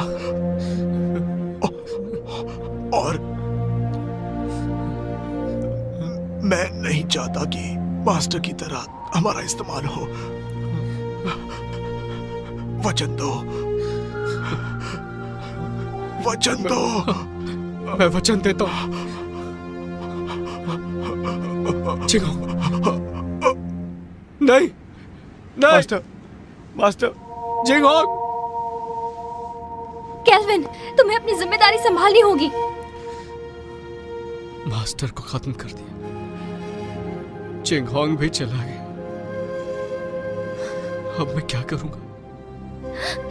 और मैं नहीं चाहता कि मास्टर की तरह हमारा इस्तेमाल हो। वचन दो, वचन दो। मैं वचन देता हूं। नहीं, नहीं। Master, master. जिंगहोंग, केल्विन, तुम्हें अपनी जिम्मेदारी संभालनी होगी। मास्टर को खत्म कर दिया, जिंगहोंग भी चला गया। अब मैं क्या करूंगा?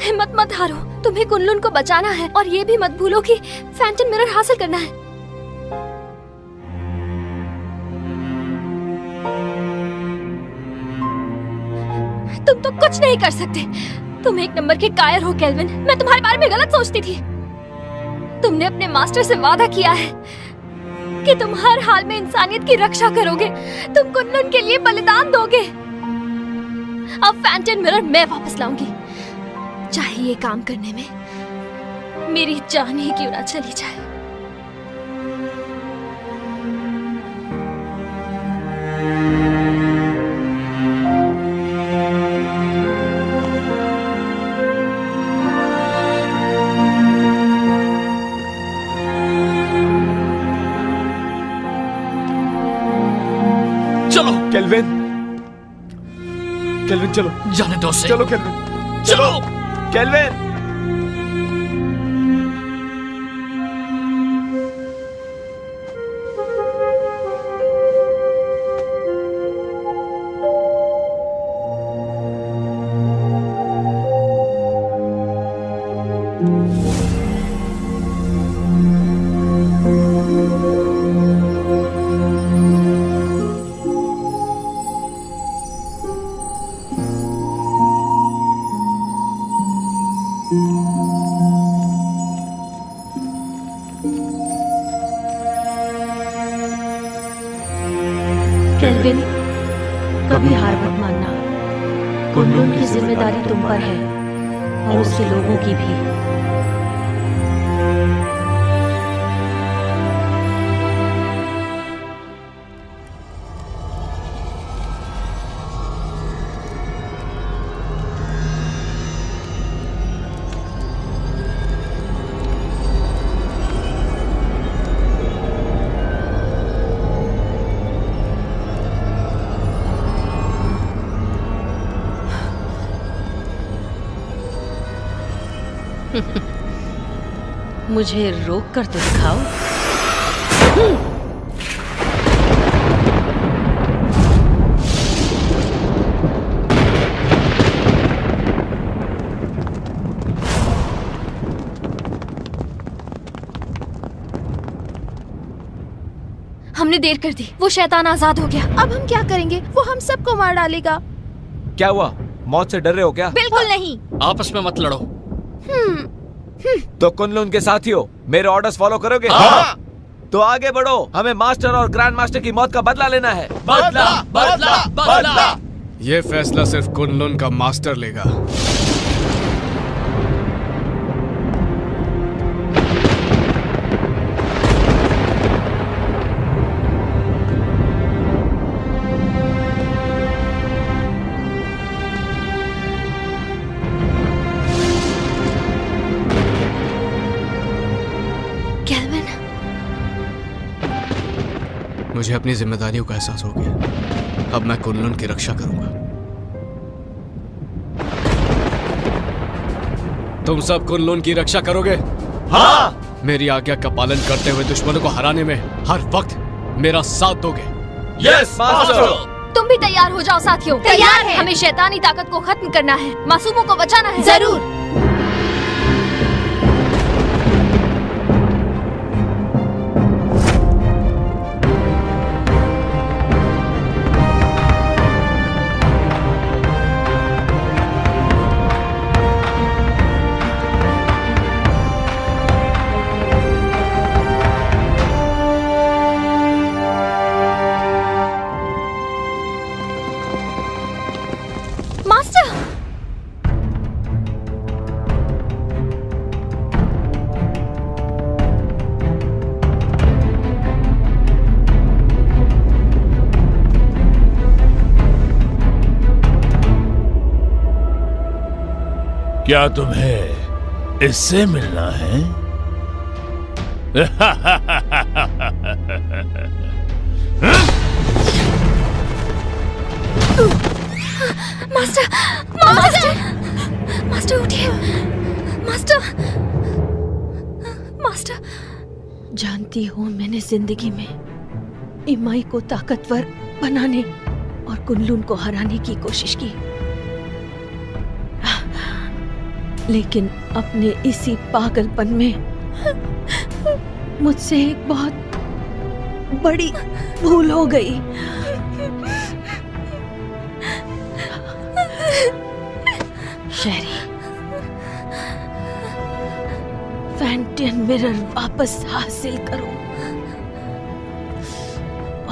हिम्मत मत हारो, तुम्हें कुनलुन को बचाना है और ये भी मत भूलो कि फैंटम मिरर हासिल करना है। तुम तो कुछ नहीं कर सकते। तुम एक नंबर के कायर हो केल्विन। मैं तुम्हारे बारे में गलत सोचती थी। तुमने अपने मास्टर से वादा किया है कि तुम हर हाल में इंसानियत की रक्षा करोगे। तुम कुनलुन के लिए बलिदान दोगे। अब फैंटम मिरर मैं वापस लाऊंगी, चाहे ये काम करने में मेरी जान ही क्यों ना चली जाए। चलो केल्विन, केल्विन चलो। जाने दो उसे। चलो केल्विन, चलो केल्विन। केल्विन, कभी हार मत मानना। कुनलुन की जिम्मेदारी तुम पर है और उसके लोगों की भी। मुझे रोक कर तो दिखाओ। हमने देर कर दी। वो शैतान आजाद हो गया। अब हम क्या करेंगे? वो हम सबको मार डालेगा। क्या हुआ? मौत से डर रहे हो क्या? बिल्कुल नहीं। आपस में मत लड़ो। तो कुनलुन के साथियों, मेरे ऑर्डर्स फॉलो करोगे? हाँ। तो आगे बढ़ो। हमें मास्टर और ग्रैंड मास्टर की मौत का बदला लेना है। बदला, बदला, बदला। ये फैसला सिर्फ कुनलुन का मास्टर लेगा। मुझे अपनी जिम्मेदारियों का एहसास हो गया। अब मैं कुनलुन की रक्षा करूंगा। तुम सब कुनलुन की रक्षा करोगे? हाँ। मेरी आज्ञा का पालन करते हुए दुश्मनों को हराने में हर वक्त मेरा साथ दोगे? Yes master. तुम भी तैयार हो जाओ साथियों। तैयार है। हमें शैतानी ताकत को खत्म करना है, मासूमों को बचाना है। जरूर। मास्टर, क्या तुम्हें इससे मिलना है? मास्टर, मास्टर, मास्टर उठिए। Master, master. जानती हूँ मैंने जिंदगी में इमाई को ताकतवर बनाने और कुनलुन को हराने की कोशिश की, लेकिन अपने इसी पागलपन में मुझसे एक बहुत बड़ी भूल हो गई। शेरी, फैंटियन मिरर वापस हासिल करो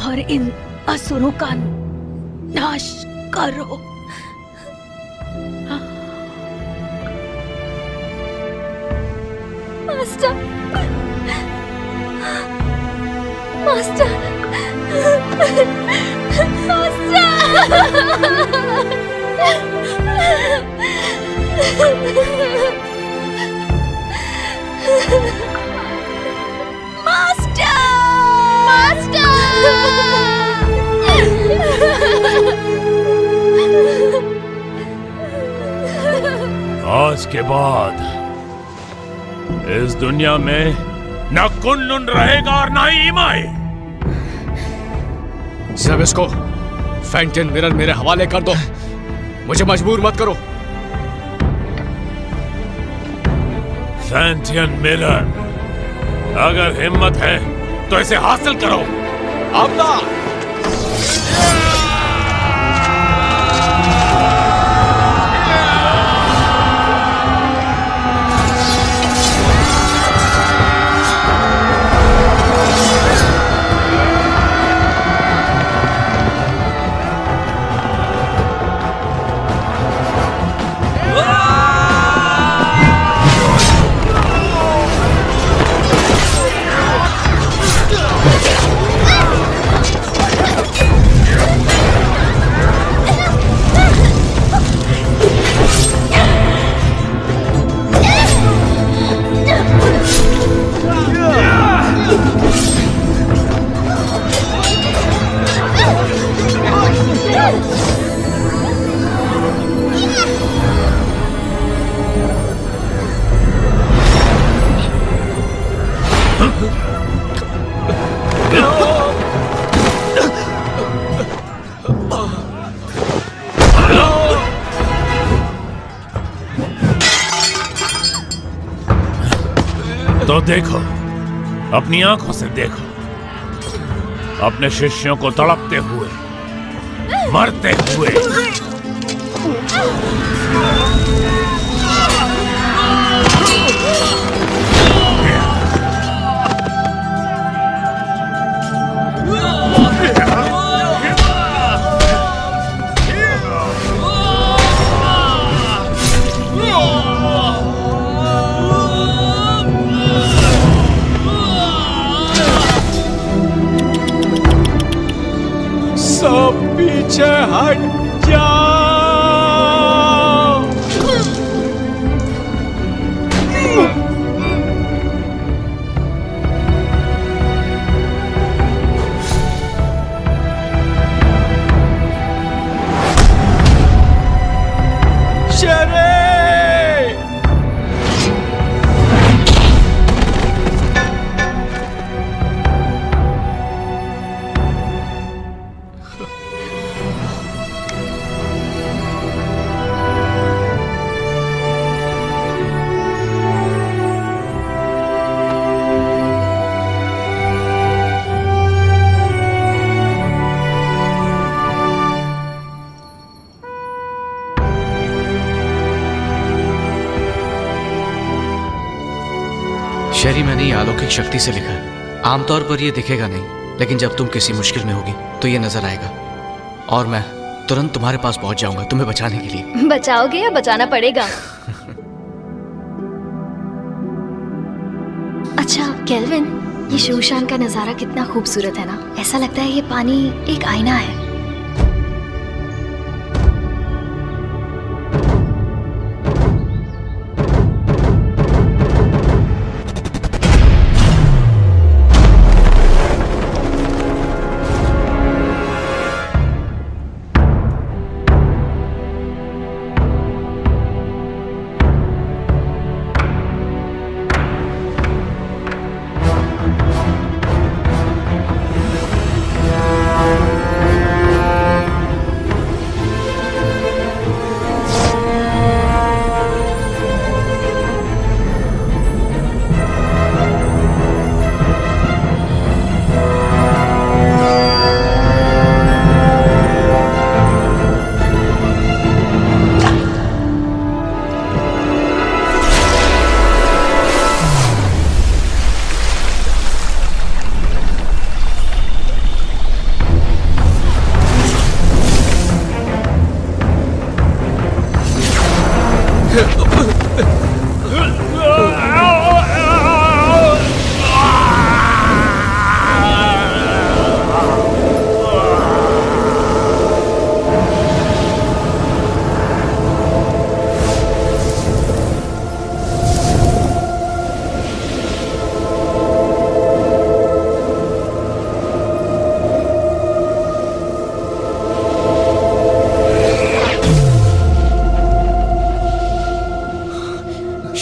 और इन असुरों का नाश करो। मास्टर, मास्टर, आज के बाद इस दुनिया में न कुनलुन रहेगा और न ही इमाई। सब इसको फैंटियन मिरर मेरे हवाले कर दो। मुझे मजबूर मत करो। फैंटियन मिरर, अगर हिम्मत है तो इसे हासिल करो। आमदा। तो देखो, अपनी आंखों से देखो, अपने शिष्यों को तड़पते हुए, मरते हुए। सब पीछे हट जाओ। शेरी, मैंने ये अलौकिक शक्ति से लिखा है। आमतौर पर ये दिखेगा नहीं, लेकिन जब तुम किसी मुश्किल में होगी तो ये नजर आएगा और मैं तुरंत तुम्हारे पास पहुंच जाऊंगा तुम्हें बचाने के लिए। बचाओगे या बचाना पड़ेगा? अच्छा केल्विन, ये शूशान का नजारा कितना खूबसूरत है ना। ऐसा लगता है ये पानी एक आईना है।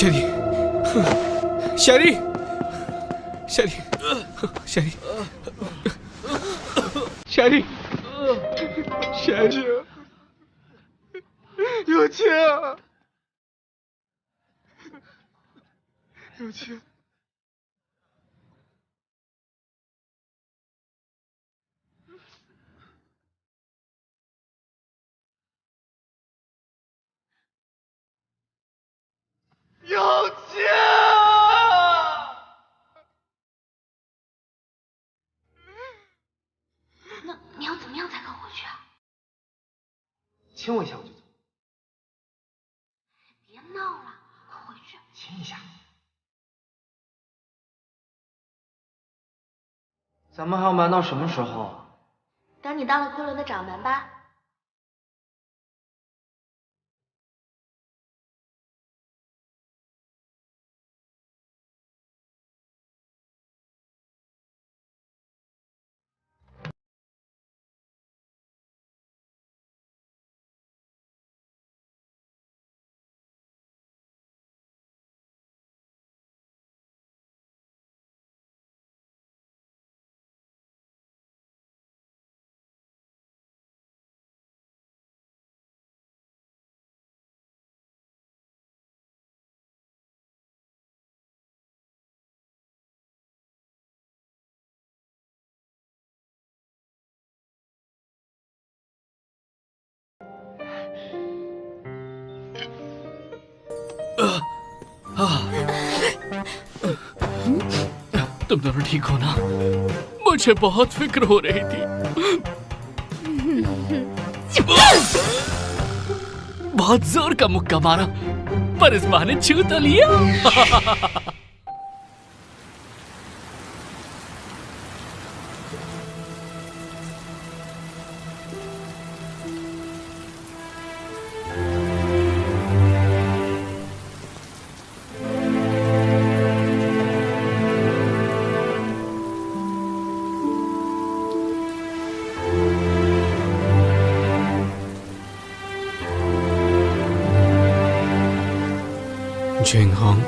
शेरी, शेरी, शेरी, शेरी, शेरी,有钱，有钱。有钱！那你要怎么样才肯回去啊？亲我一下我就走。别闹了，快回去。亲一下。咱们还要瞒到什么时候？等你当了昆仑的掌门吧。तुम दोनों ठीक हो ना? मुझे बहुत फिक्र हो रही थी। बहुत जोर का मुक्का मारा, पर इस बहाने छू तो लिया। जिंगहोंग,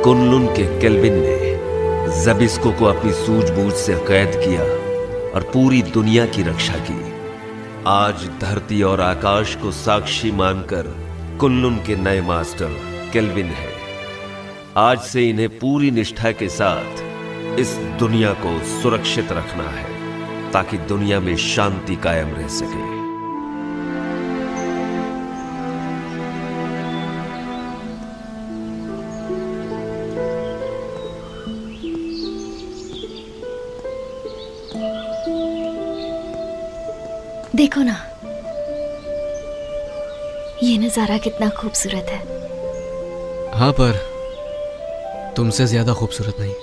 कुनलुन के केल्विन ने जबिस्को को अपनी सूझबूझ से कैद किया और पूरी दुनिया की रक्षा की। आज धरती और आकाश को साक्षी मानकर कुनलुन के नए मास्टर केल्विन है। आज से इन्हें पूरी निष्ठा के साथ इस दुनिया को सुरक्षित रखना है ताकि दुनिया में शांति कायम रह सके। देखो ना, ये नजारा कितना खूबसूरत है। हाँ, पर तुमसे ज्यादा खूबसूरत नहीं।